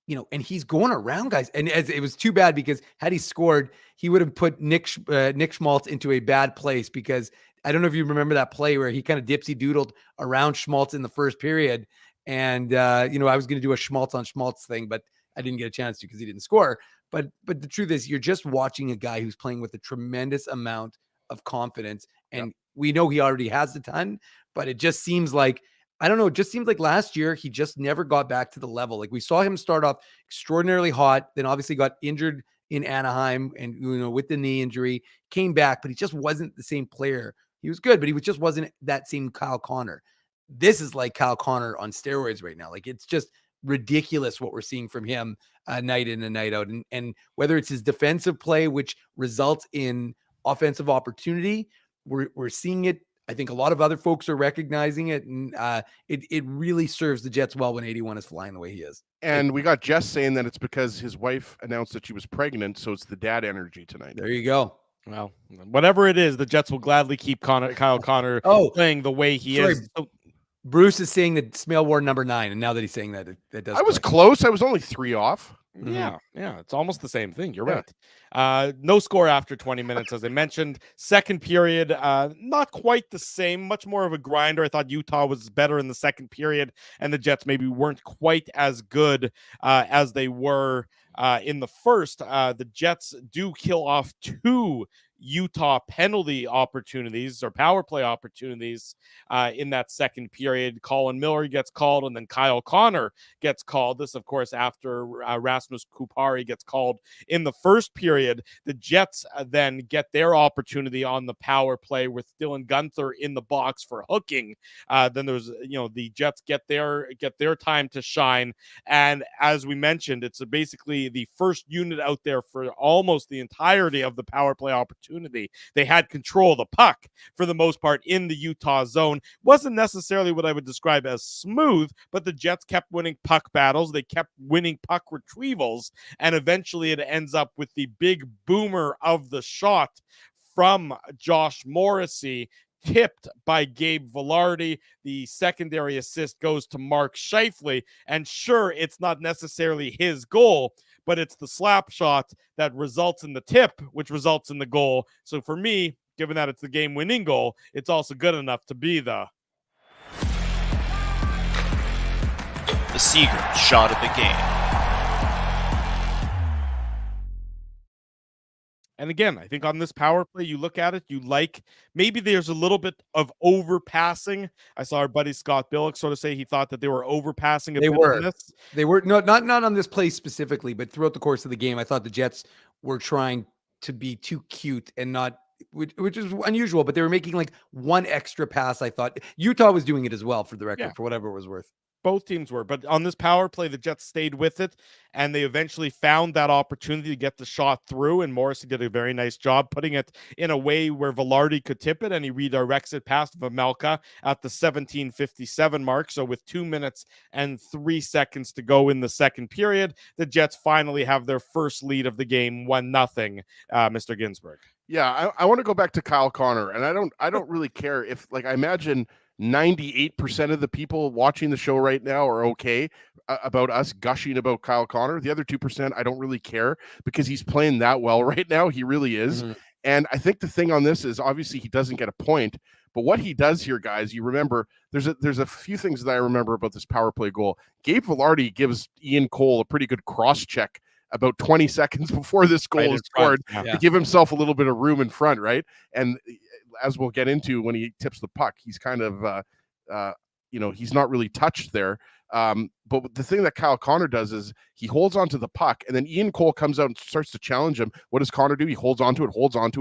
and he's going around guys. And it was too bad because had he scored, he would have put Nick Schmaltz into a bad place because I don't know if you remember that play where he kind of dipsy doodled around Schmaltz in the first period. And, I was going to do a Schmaltz on Schmaltz thing, but I didn't get a chance to because he didn't score. But the truth is you're just watching a guy who's playing with a tremendous amount of confidence. And we know he already has a ton, but it just seems like, I don't know. It just seems like last year, he just never got back to the level. Like we saw him start off extraordinarily hot, then obviously got injured in Anaheim and, with the knee injury, came back, but he just wasn't the same player. He was good, but he just wasn't that same Kyle Connor. This is like Kyle Connor on steroids right now. Like it's just ridiculous what we're seeing from him night in and night out. And whether it's his defensive play, which results in offensive opportunity, we're seeing it. I think a lot of other folks are recognizing it, and it really serves the Jets well when 81 is flying the way he is. And we got Jess saying that it's because his wife announced that she was pregnant, so it's the dad energy tonight. There you go. Well, whatever it is, the Jets will gladly keep Kyle Connor playing the way he is. Bruce is saying that Smale wore number 9, and now that he's saying that, it does. I was close. I was only 3 off. Yeah, it's almost the same thing. You're right. No score after 20 minutes, as I mentioned. Second period, not quite the same, much more of a grinder. I thought Utah was better in the second period, and the Jets maybe weren't quite as good as they were in the first. The Jets do kill off 2 Utah penalty opportunities or power play opportunities in that second period. Colin Miller gets called, and then Kyle Connor gets called. This, of course, after Rasmus Kupari gets called in the first period. The Jets then get their opportunity on the power play with Dylan Gunther in the box for hooking. Then there's, the Jets get their time to shine. And as we mentioned, it's basically the first unit out there for almost the entirety of the power play opportunity. They had control of the puck for the most part in the Utah zone. Wasn't necessarily what I would describe as smooth, but the Jets kept winning puck battles. They kept winning puck retrievals, and eventually it ends up with the big boomer of the shot from Josh Morrissey, tipped by Gabe Vilardi. The secondary assist goes to Mark Scheifele, and sure, it's not necessarily his goal, but it's the slap shot that results in the tip, which results in the goal. So for me, given that it's the game-winning goal, it's also good enough to be the Seager shot of the game. And again, I think on this power play, you look at it, you like maybe there's a little bit of overpassing. I saw our buddy Scott Billick sort of say he thought that they were overpassing. They were not on this play specifically, but throughout the course of the game, I thought the Jets were trying to be too cute and not, which is unusual, but they were making like one extra pass. I thought Utah was doing it as well, for the record, for whatever it was worth. Both teams were, but on this power play, the Jets stayed with it, and they eventually found that opportunity to get the shot through, and Morrissey did a very nice job putting it in a way where Vilardi could tip it, and he redirects it past Vejmelka at the 17:57 mark. So with 2 minutes and 3 seconds to go in the second period, the Jets finally have their first lead of the game, 1-0, Mr. Ginsburg. Yeah, I want to go back to Kyle Connor, and I don't really care if, like, I imagine 98% of the people watching the show right now are okay about us gushing about Kyle Connor. The other 2%, I don't really care because he's playing that well right now. He really is. Mm-hmm. And I think the thing on this is obviously he doesn't get a point, but what he does here, guys, you remember there's a few things that I remember about this power play goal. Gabe Vilardi gives Ian Cole a pretty good cross check about 20 seconds before this goal is scored to give himself a little bit of room in front, right? And as we'll get into when he tips the puck, he's kind of, he's not really touched there. But the thing that Kyle Connor does is he holds onto the puck, and then Ian Cole comes out and starts to challenge him. What does Connor do? He holds onto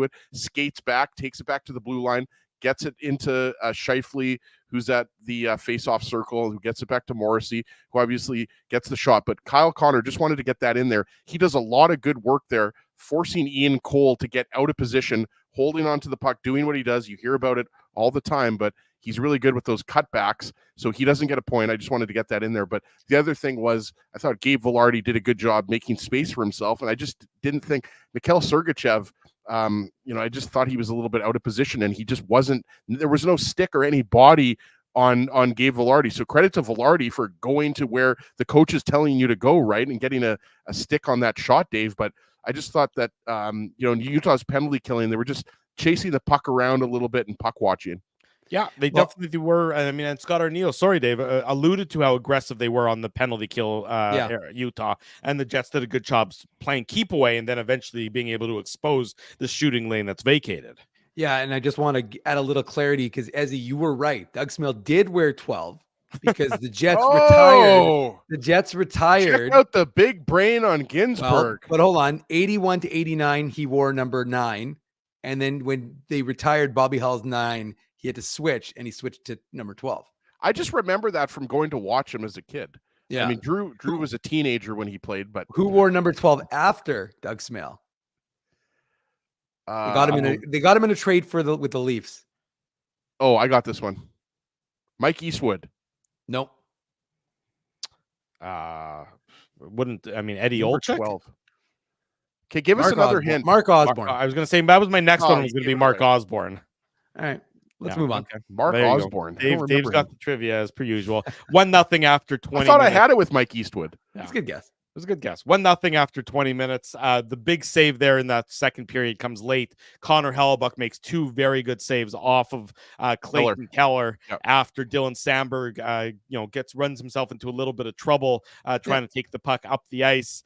it, skates back, takes it back to the blue line, gets it into Scheifele, who's at the face-off circle, who gets it back to Morrissey, who obviously gets the shot. But Kyle Connor just wanted to get that in there. He does a lot of good work there, forcing Ian Cole to get out of position, holding onto the puck, doing what he does. You hear about it all the time, but he's really good with those cutbacks, so he doesn't get a point. I just wanted to get that in there. But the other thing was I thought Gabe Vilardi did a good job making space for himself, and I just didn't think Mikhail Sergachev, I just thought he was a little bit out of position, and he just wasn't. There was no stick or any body on Gabe Vilardi. So credit to Vilardi for going to where the coach is telling you to go, right, and getting a stick on that shot, Dave. But I just thought that, Utah's penalty killing, they were just chasing the puck around a little bit and puck watching. Yeah, they definitely were. I mean, and Scott Arneal, sorry, Dave, alluded to how aggressive they were on the penalty kill, Utah, and the Jets did a good job playing keep away and then eventually being able to expose the shooting lane that's vacated. Yeah, and I just want to add a little clarity because, Ezzy, you were right. Doug Smale did wear 12 because the Jets retired. The Jets retired. Check out the big brain on Ginsburg. But hold on, 81 to 89, he wore number 9. And then when they retired Bobby Hull's 9, he had to switch, and he switched to number 12. I just remember that from going to watch him as a kid. Yeah. I mean, Drew was a teenager when he played, but who wore number 12 after Doug Smale? They got him in a trade with the Leafs. Oh, I got this one. Mike Eastwood. Nope. Eddie Olczyk? 12. Okay, give us another hint. Mark Osborne. I was going to say that was my next one. Was going to be Mark Osborne. All right, let's move on. Okay. Mark Osborne. Dave's got the trivia as per usual. 1-0 after 20. I thought minutes. I had it with Mike Eastwood. That's a good guess. It was a good guess. 1-0 after 20 minutes. The big save there in that second period comes late. Connor Hellebuck makes two very good saves off of Clayton Keller after Dylan Sandberg, runs himself into a little bit of trouble trying to take the puck up the ice.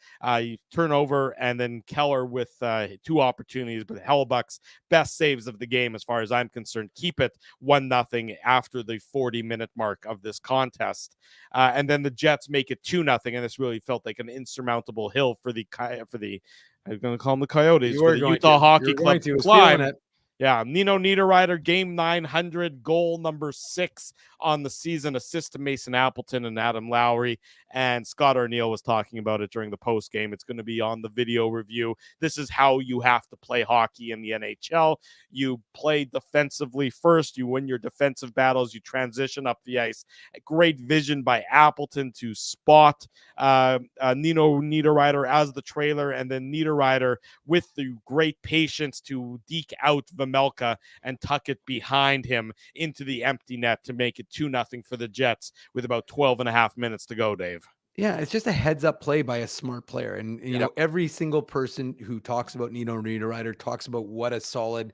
Turnover, and then Keller with two opportunities, but Hellebuck's best saves of the game, as far as I'm concerned, keep it 1-0 after the 40-minute mark of this contest. And then the Jets make it 2-0, and this really felt like an insurmountable hill for the I'm going to call them the Coyotes, for the Utah Hockey Club to climb. Yeah, Nino Niederreiter, game 900, goal number 6 on the season, assist to Mason Appleton and Adam Lowry. And Scott Arniel was talking about it during the post game. It's going to be on the video review. This is how you have to play hockey in the NHL. You play defensively first. You win your defensive battles. You transition up the ice. A great vision by Appleton to spot Nino Niederreiter as the trailer, and then Niederreiter with the great patience to deke out Vamelka and tuck it behind him into the empty net to make it 2-0 for the Jets with about 12 and a half minutes to go, Dave. Yeah, it's just a heads-up play by a smart player. And you know, every single person who talks about Nino Niederreiter talks about what a solid,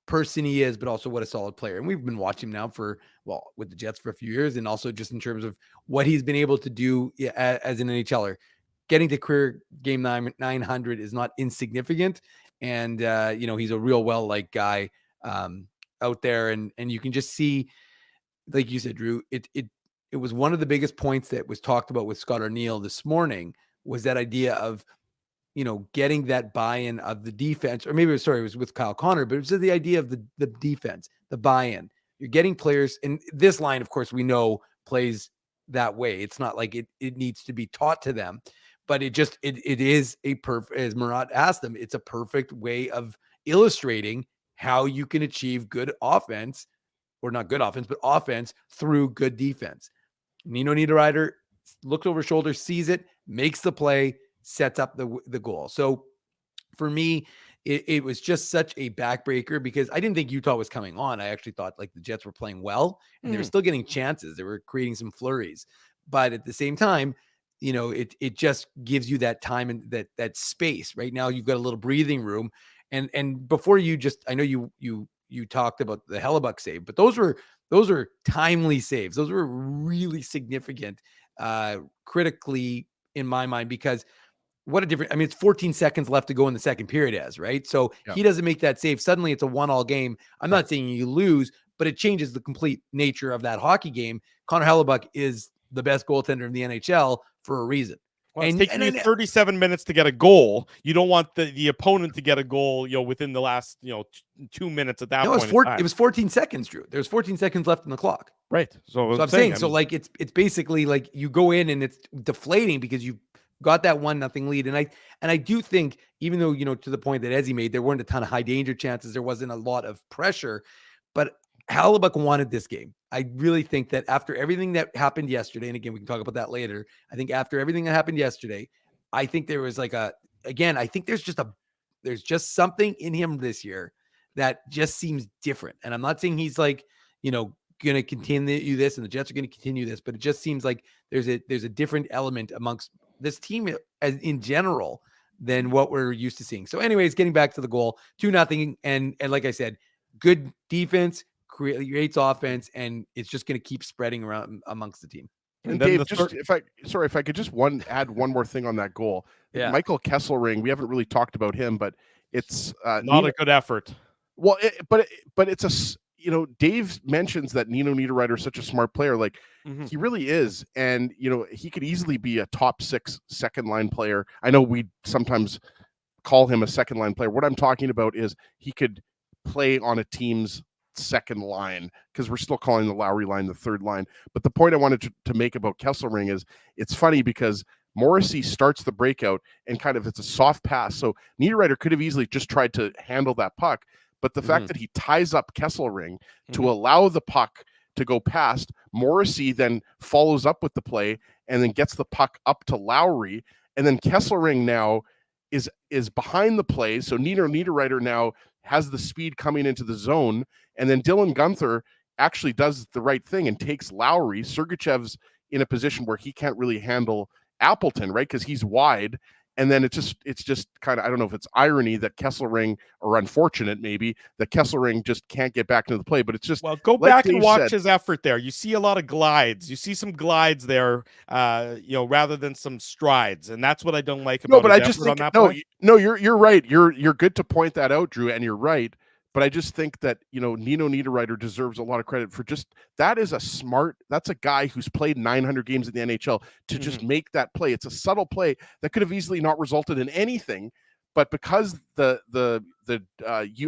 person he is, but also what a solid player. And we've been watching him now with the Jets for a few years, and also just in terms of what he's been able to do as an NHLer. Getting to career game 900 is not insignificant. And, he's a real well-liked guy out there. And you can just see, like you said, Drew, it was one of the biggest points that was talked about with Scott Arniel this morning, was that idea of, getting that buy-in of the defense, or maybe it was with Kyle Connor, but it was the idea of the defense, the buy-in. You're getting players, and this line, of course, we know plays that way. It's not like it needs to be taught to them, but it is a perfect, as Murat asked them, it's a perfect way of illustrating how you can achieve good offense, or not good offense, but offense through good defense. Nino Niederreiter looks over his shoulder, sees it, makes the play, sets up the goal. So for me, it was just such a backbreaker, because I didn't think Utah was coming on. I actually thought like the Jets were playing well, and they were still getting chances. They were creating some flurries, but at the same time, it just gives you that time and that space. Right now, you've got a little breathing room, and before I know you talked about the Hellebuck save, but those are timely saves. Those were really significant, critically in my mind, because what a different, it's 14 seconds left to go in the second period right? So he doesn't make that save. Suddenly it's a 1-1 game. I'm not saying you lose, but it changes the complete nature of that hockey game. Connor Hellebuck is the best goaltender in the NHL for a reason. Well, it's taking you 37 minutes to get a goal. You don't want the opponent to get a goal, within the last, 2 minutes at that point. It was 14 seconds, Drew. There's 14 seconds left in the clock. Right. So I'm saying, it's basically like you go in and it's deflating because you've got that 1-0 lead. And I do think, even though, to the point that Ezzy made, there weren't a ton of high danger chances. There wasn't a lot of pressure, but Hellebuck wanted this game. I really think that after everything that happened yesterday, and again, we can talk about that later. I think after everything that happened yesterday, I think there was I think there's just something in him this year that just seems different. And I'm not saying he's going to continue this and the Jets are going to continue this, but it just seems like there's a different element amongst this team in general than what we're used to seeing. So anyways, getting back to the goal, 2-0. And like I said, good defense creates offense, and it's just going to keep spreading around amongst the team. And Dave, if I could just add one more thing on that goal. Yeah. Michael Kesselring, we haven't really talked about him, but it's not a good effort. Well, but it's Dave mentions that Nino Niederreiter is such a smart player. Like he really is. And, he could easily be a top 6 second line player. I know we sometimes call him a second line player. What I'm talking about is he could play on a team's second line, because we're still calling the Lowry line the third line. But the point I wanted to make about Kesselring is it's funny because Morrissey starts the breakout and it's a soft pass. So Niederreiter could have easily just tried to handle that puck. But the fact that he ties up Kesselring to allow the puck to go past, Morrissey then follows up with the play and then gets the puck up to Lowry. And then Kesselring now is behind the play. So Nino Niederreiter now has the speed coming into the zone. And then Dylan Guenther actually does the right thing and takes Lowry. Sergachev's in a position where he can't really handle Appleton, right? Because he's wide. And then it's just kind of, I don't know if it's irony that Kesselring, or unfortunate maybe, that Kesselring just can't get back into the play. But it's just, well, go like back and Dave watch said, his effort there. You see a lot of glides. You see some glides there, rather than some strides. And that's what I don't like about no, but I his just effort on think, that play. no, you're right. You're good to point that out, Drew, and you're right. But I just think that, Nino Niederreiter deserves a lot of credit for that's a guy who's played 900 games in the NHL to just make that play. It's a subtle play that could have easily not resulted in anything, but because I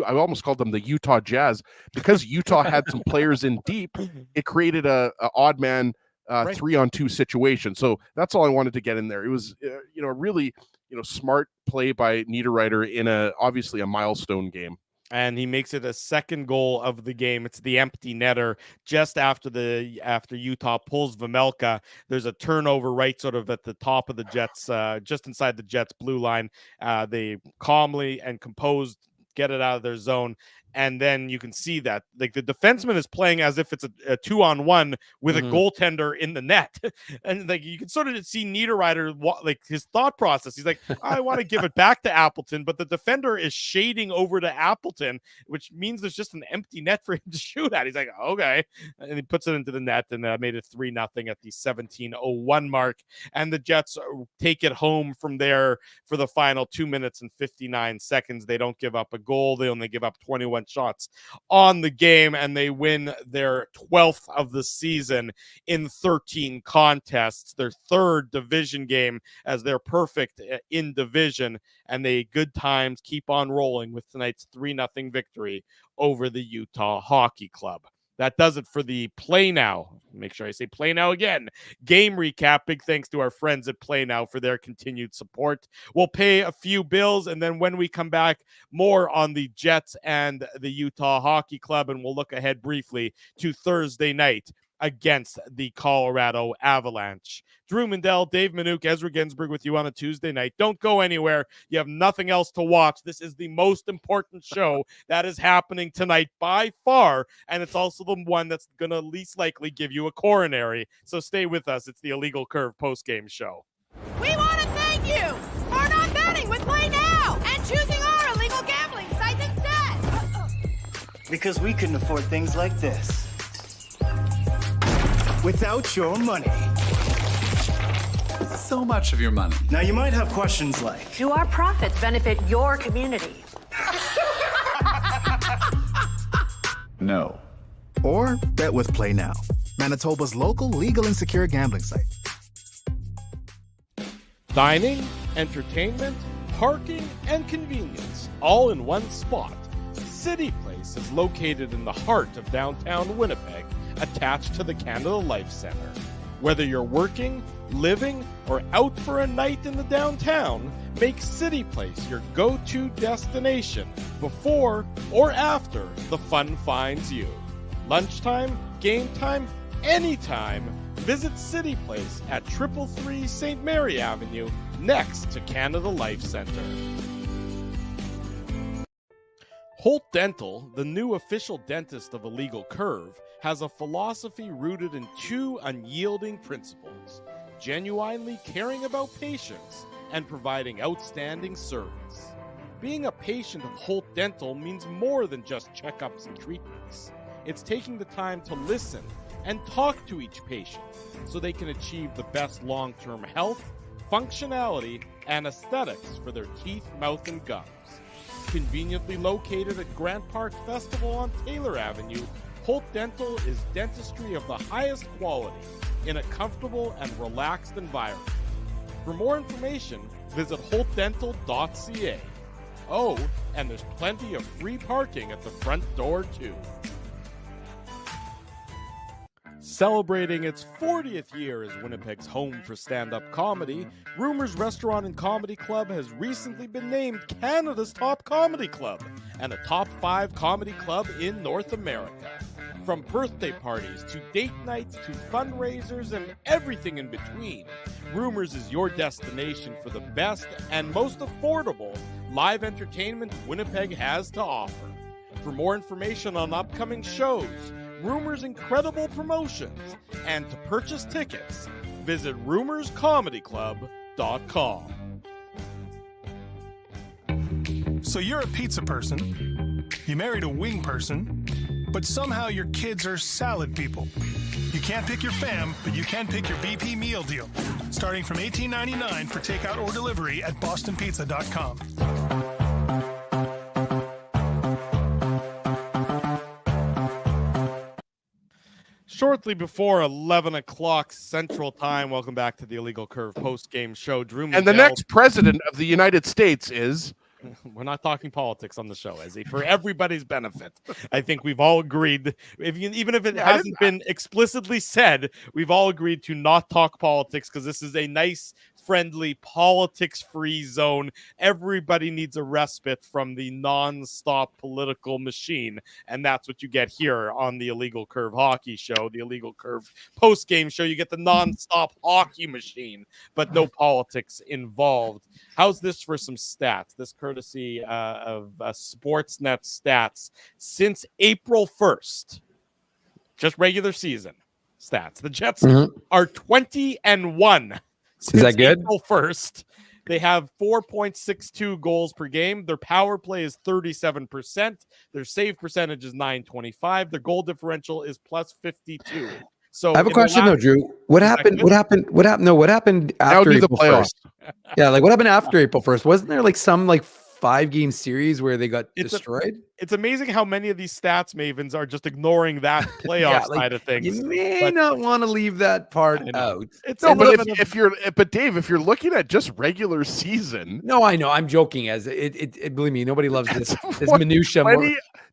almost called them the Utah Jazz, because Utah had some players in deep, it created a odd man 3-on-2 situation. So that's all I wanted to get in there. It was, a really, smart play by Niederreiter in obviously a milestone game. And he makes it a second goal of the game. It's the empty netter just after Utah pulls Vejmelka. There's a turnover right sort of at the top of the Jets, just inside the Jets blue line. They calmly and composed get it out of their zone. And then you can see that like the defenseman is playing as if it's a 2-on-1 with a goaltender in the net. And like you can sort of see Niederreiter, like his thought process. He's like, I want to give it back to Appleton, but the defender is shading over to Appleton, which means there's just an empty net for him to shoot at. He's like, okay. And he puts it into the net and made it 3-0 at the 17:01 mark. And the Jets take it home from there for the final 2 minutes and 59 seconds. They don't give up a goal. They only give up 21 shots on the game, and they win their 12th of the season in 13 contests, their third division game as they're perfect in division, and they good times keep on rolling with tonight's 3-0 victory over the Utah Hockey Club. That does it for the Playnow. Make sure I say Playnow again. Game recap. Big thanks to our friends at Playnow for their continued support. We'll pay a few bills, and then when we come back, more on the Jets and the Utah Hockey Club, and we'll look ahead briefly to Thursday night against the Colorado Avalanche. Drew Mandel, Dave Minuk, Ezra Ginsburg with you on a Tuesday night. Don't go anywhere. You have nothing else to watch. This is the most important show that is happening tonight by far, and it's also the one that's going to least likely give you a coronary. So stay with us. It's the Illegal Curve postgame show. We want to thank you for not betting with Playnow and choosing our illegal gambling site instead. Because we couldn't afford things like this without your money. So much of your money. Now you might have questions like, do our profits benefit your community? No. Or bet with Playnow, Manitoba's local legal and secure gambling site. Dining, entertainment, parking, and convenience, all in one spot. City Place is located in the heart of downtown Winnipeg, attached to the Canada Life Center. Whether you're working, living, or out for a night in the downtown, make City Place your go-to destination before or after the fun finds you. Lunchtime, game time, anytime, visit City Place at 333 St. Mary Avenue, next to Canada Life Center. Holt Dental, the new official dentist of Illegal Curve, has a philosophy rooted in two unyielding principles: genuinely caring about patients and providing outstanding service. Being a patient of Holt Dental means more than just checkups and treatments. It's taking the time to listen and talk to each patient so they can achieve the best long-term health, functionality, and aesthetics for their teeth, mouth, and gums. Conveniently located at Grant Park Festival on Taylor Avenue, Holt Dental is dentistry of the highest quality in a comfortable and relaxed environment. For more information, visit holtdental.ca. Oh, and there's plenty of free parking at the front door, too. Celebrating its 40th year as Winnipeg's home for stand-up comedy, Rumors Restaurant and Comedy Club has recently been named Canada's top comedy club and a top 5 comedy club in North America. From birthday parties to date nights to fundraisers and everything in between, Rumors is your destination for the best and most affordable live entertainment Winnipeg has to offer. For more information on upcoming shows, Rumors' incredible promotions, and to purchase tickets, visit rumorscomedyclub.com. So you're a pizza person, you married a wing person, but somehow your kids are salad people. You can't pick your fam, but you can pick your BP meal deal, starting from $18.99 for takeout or delivery at bostonpizza.com. Shortly before 11 o'clock Central Time, welcome back to the Illegal Curve post-game show. Drew And the next president of the United States is... We're not talking politics on the show, Ezzy. For everybody's benefit, I think we've all agreed, even if it hasn't been explicitly said, we've all agreed to not talk politics because this is a nice, friendly, politics-free zone. Everybody needs a respite from the non-stop political machine, and that's what you get here on the Illegal Curve Hockey Show, the Illegal Curve post-game show. You get the non-stop hockey machine, but no politics involved. How's this for some stats? This courtesy of Sportsnet stats. Since April 1st, just regular season stats, the Jets are 20-1. Is that good? April 1st. They have 4.62 goals per game. Their power play is 37%. Their save percentage is .925. Their goal differential is plus 52. So I have a question though, Drew. What happened? What happened? What happened? No, what happened after April 1st? Yeah, like what happened after April 1st? Wasn't there like some 5-game series where they got destroyed? It's amazing how many of these stats mavens are just ignoring that playoff side of things. You may not want to leave that part out. It's no, but but Dave, if you're looking at just regular season, no, I know I'm joking. As it believe me, nobody loves this minutia.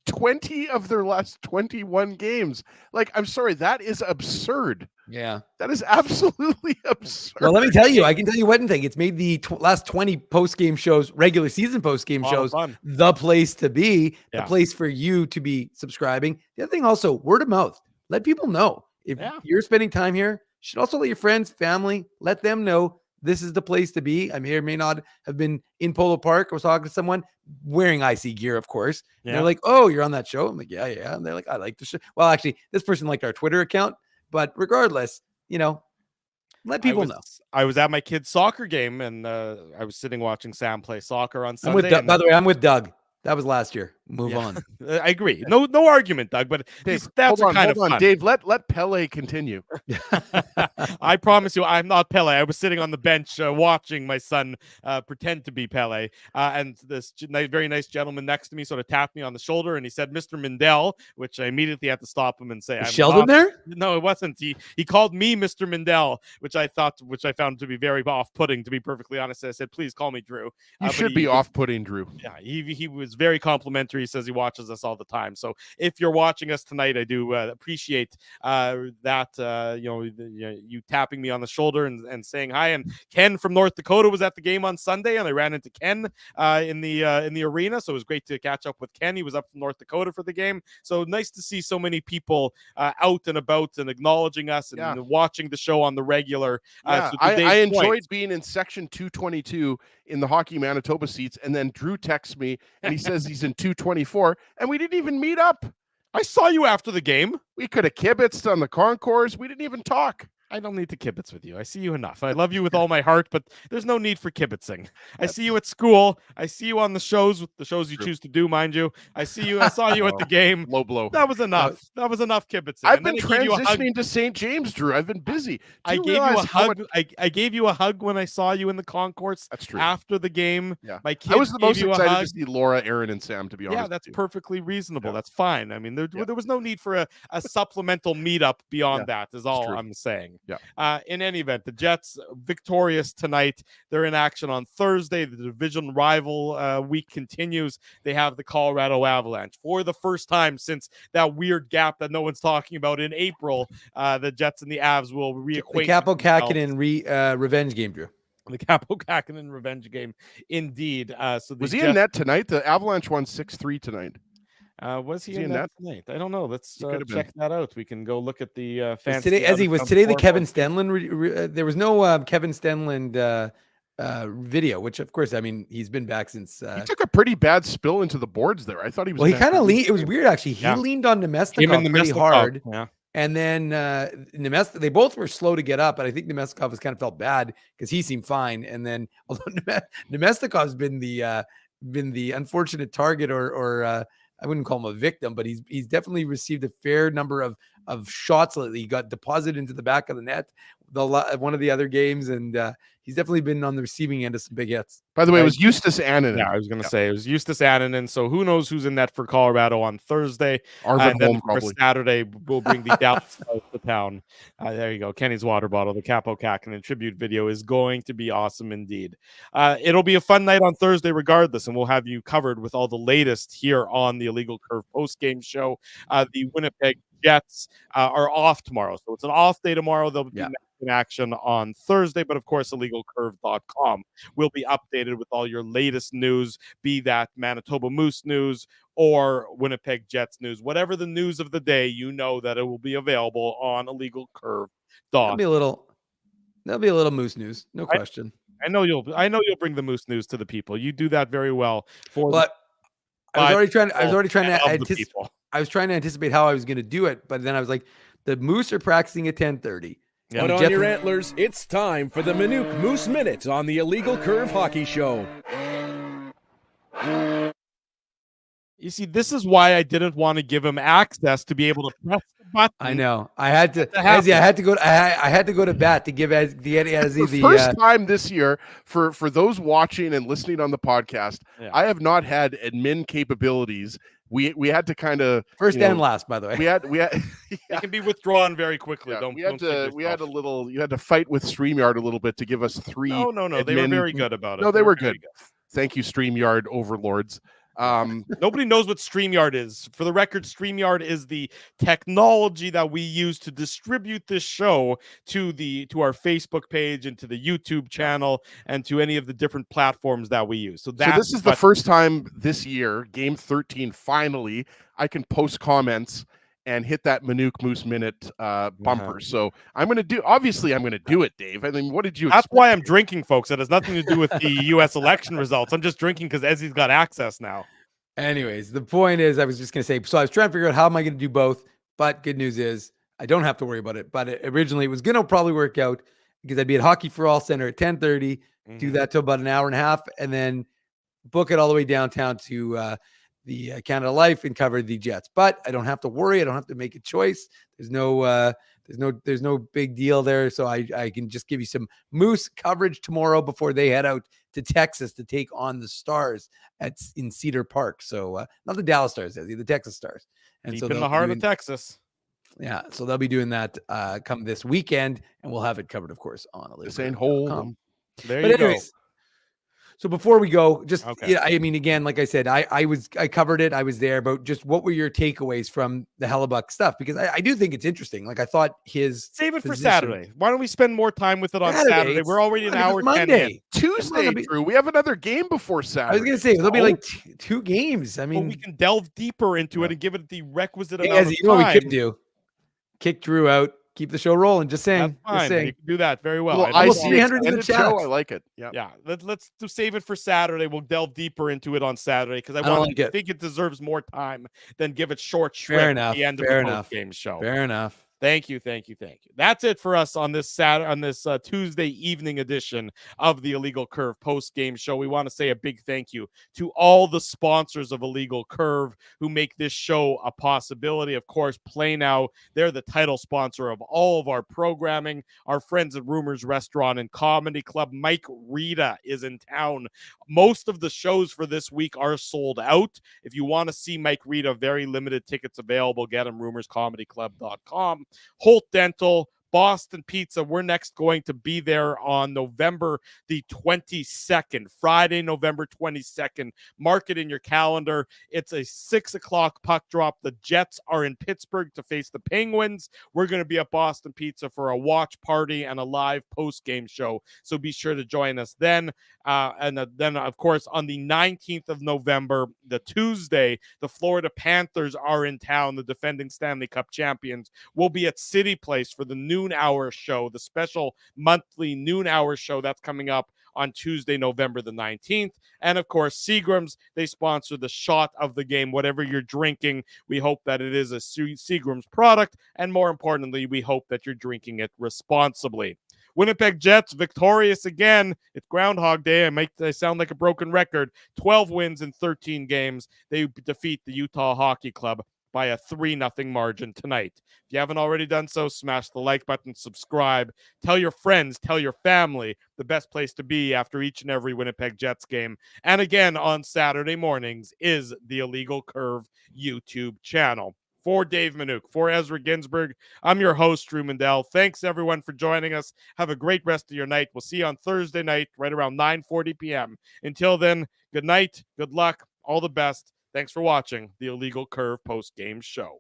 20 of their last 21 games. Like, I'm sorry, that is absurd. Yeah, that is absolutely absurd. Well, let me tell you, I can tell you one thing. It's made the last 20 post-game shows, regular season post-game shows, the place to be, the place for you to be subscribing. The other thing also, word of mouth. Let people know. If you're spending time here, you should also let your friends, family, let them know this is the place to be. I may or may not have been in Polo Park. I was talking to someone wearing IC gear, of course. And they're like, oh, you're on that show? I'm like, yeah. And they're like, I like the show. Well, actually, this person liked our Twitter account. But regardless, let people know. I was at my kid's soccer game, and I was sitting watching Sam play soccer on Sunday. By the way, I'm with Doug. That was last year. Move on. I agree. No argument, Doug. But Dave, that's hold kind of fun. Dave, let Pele continue. I promise you, I'm not Pele. I was sitting on the bench watching my son pretend to be Pele, and this very nice gentleman next to me sort of tapped me on the shoulder, and he said, "Mr. Mindell," which I immediately had to stop him and say, "I'm Sheldon there?" No, it wasn't. He called me Mr. Mindell, which I found to be very off-putting. To be perfectly honest, I said, "Please call me Drew." You should be off-putting, Drew. Yeah, he was very complimentary. He says he watches us all the time. So if you're watching us tonight, I do appreciate that. You tapping me on the shoulder and saying hi. And Ken from North Dakota was at the game on Sunday, and I ran into Ken in the arena. So it was great to catch up with Ken. He was up from North Dakota for the game. So nice to see so many people out and about and acknowledging us and watching the show on the regular. I enjoyed being in section 222 in the Hockey Manitoba seats, and then Drew texts me and he says he's in 224, and we didn't even meet up. I saw you after the game. We could have kibitzed on the concourse. We didn't even talk. I don't need to kibitz with you. I see you enough. I love you with all my heart, but there's no need for kibitzing. I see you at school. I see you on the shows you choose to do, mind you. I saw you at the game. Low blow. That was enough. That was enough kibitzing. I've been transitioning to St. James, Drew. I've been busy. I gave you a hug. I gave you a hug when I saw you in the concourse. That's true. After the game. Yeah. My kids I was the most gave you excited a hug. to see Laura, Aaron, and Sam, to be honest. Yeah, that's perfectly reasonable. That's fine. I mean, there was no need for a supplemental meetup beyond that, is all I'm saying. Yeah. In any event, the Jets victorious tonight. They're in action on Thursday. The division rival week continues. They have the Colorado Avalanche. For the first time since that weird gap that no one's talking about in April, the Jets and the Avs will reacquaint. The Capo Kakinen revenge game, Drew. The Capo Kakinen revenge game, indeed. Was he in net tonight? The Avalanche won 6-3 tonight. Was he in that tonight? I don't know. Let's check that out. We can go look at the fans. Today, was today the Kevin Stenlund? There was no Kevin Stenlund video, which of course, I mean, he's been back since. He took a pretty bad spill into the boards there. I thought he was. Well, he kind of leaned. It was weird, actually. He leaned on Nemestikov pretty hard. Yeah. And then they both were slow to get up, but I think Nemestikov has kind of felt bad because he seemed fine. And then although Nemestikov's been the unfortunate target, or I wouldn't call him a victim, but he's definitely received a fair number of shots lately. He got deposited into the back of the net one of the other games, and he's definitely been on the receiving end of some big hits. By the way, it was Justus Annunen. Yeah, I was going to say it was Justus Annunen. So who knows who's in net for Colorado on Thursday? Arvid And then Holm, of course, probably. Saturday we'll bring the Dallas Stars to town. There you go. Kenny's water bottle, the Capo Kakinen tribute video is going to be awesome indeed. It'll be a fun night on Thursday regardless, and we'll have you covered with all the latest here on the Illegal Curve post-game show. The Winnipeg Jets are off tomorrow, so it's an off day tomorrow. They'll be in action on Thursday, but of course, illegalcurve.com will be updated with all your latest news, be that Manitoba Moose news or Winnipeg Jets news, whatever the news of the day, you know that it will be available on illegalcurve.com. There'll be a little Moose news, no question. I know you'll bring the Moose news to the people. You do that very well. I was trying to anticipate how I was going to do it, but then I was like, the Moose are practicing at 10:30. Put on your antlers. It's time for the Minuk Moose Minute on the Illegal Curve Hockey Show. You see, this is why I didn't want to give him access to be able to press the button. I know. I had to go to bat to give Ezzy the first time this year for those watching and listening on the podcast. Yeah. I have not had admin capabilities. We had to kind of first and last, by the way. We had It can be withdrawn very quickly. Yeah, you had to fight with StreamYard a little bit to give us three. No, they were very good about it. No, they were good. Thank you, StreamYard overlords. Nobody knows what StreamYard is. For the record, StreamYard is the technology that we use to distribute this show to our Facebook page and to the YouTube channel and to any of the different platforms that we use. So this is the first time this year, Game 13, finally, I can post comments and hit that Minuk Moose Minute bumper. So I'm going to do it, Dave. I mean, what did you That's expect? why I'm drinking, folks. It has nothing to do with the U.S. election results. I'm just drinking because Ezzy's got access now. Anyways, the point is, I was just going to say, so I was trying to figure out how am I going to do both, but good news is I don't have to worry about it. But originally it was going to probably work out because I'd be at Hockey for All Center at 10:30, do that till about an hour and a half, and then book it all the way downtown to the Canada Life and cover the Jets. But I don't have to worry. I don't have to make a choice. There's no big deal there. So I can just give you some Moose coverage tomorrow before they head out to Texas to take on the Stars in Cedar Park. So not the Dallas Stars, the Texas Stars. And Deep so in the heart of Texas. Yeah, so they'll be doing that come this weekend, and we'll have it covered, of course, on This ain't hold. There you go. So before we go, just Okay. I mean, again, like I said, I covered it. I was there, but just what were your takeaways from the Hellebuck stuff? Because I do think it's interesting. Like I thought save it for Saturday. Why don't we spend more time with it on Saturday? We're already an hour 10 Monday, in. Tuesday, Drew. We have another game before Saturday. I was going to say there'll be like two games. I mean, we can delve deeper into it and give it the requisite amount as of you know, time. what we could do: kick Drew out, keep the show rolling. Just saying. That's fine. Just saying. You can do that very well. Well, Almost 300 in the chat. show. I like it. Yeah. Let's save it for Saturday. We'll delve deeper into it on Saturday because I think it deserves more time than give it short shrift at the end of the game show. Fair enough. Thank you. That's it for us on this Tuesday evening edition of the Illegal Curve post-game show. We want to say a big thank you to all the sponsors of Illegal Curve who make this show a possibility. Of course, Playnow, they're the title sponsor of all of our programming. Our friends at Rumors Restaurant and Comedy Club, Mike Rita is in town. Most of the shows for this week are sold out. If you want to see Mike Rita, very limited tickets available. Get them, rumorscomedyclub.com. Holt Dental, Boston Pizza. We're next going to be there on November the 22nd, Friday, November 22nd. Mark it in your calendar. It's a 6:00 puck drop. The Jets are in Pittsburgh to face the Penguins. We're going to be at Boston Pizza for a watch party and a live post-game show. So be sure to join us then. And then, of course, on the 19th of November, the Tuesday, the Florida Panthers are in town. The defending Stanley Cup champions will be at City Place for the noon hour show, the special monthly noon hour show that's coming up on Tuesday, November the 19th. And of course, Seagram's, they sponsor the shot of the game. Whatever you're drinking, we hope that it is a Seagram's product. And more importantly, we hope that you're drinking it responsibly. Winnipeg Jets victorious again. It's Groundhog Day. I sound like a broken record. 12 wins in 13 games. They defeat the Utah Hockey Club by a 3-0 margin tonight. If you haven't already done so, smash the like button, subscribe, tell your friends, tell your family, the best place to be after each and every Winnipeg Jets game. And again, on Saturday mornings is the Illegal Curve YouTube channel. For Dave Minuk, for Ezra Ginsburg, I'm your host, Drew Mandel. Thanks, everyone, for joining us. Have a great rest of your night. We'll see you on Thursday night, right around 9:40 p.m. Until then, good night, good luck, all the best. Thanks for watching the Illegal Curve post-game show.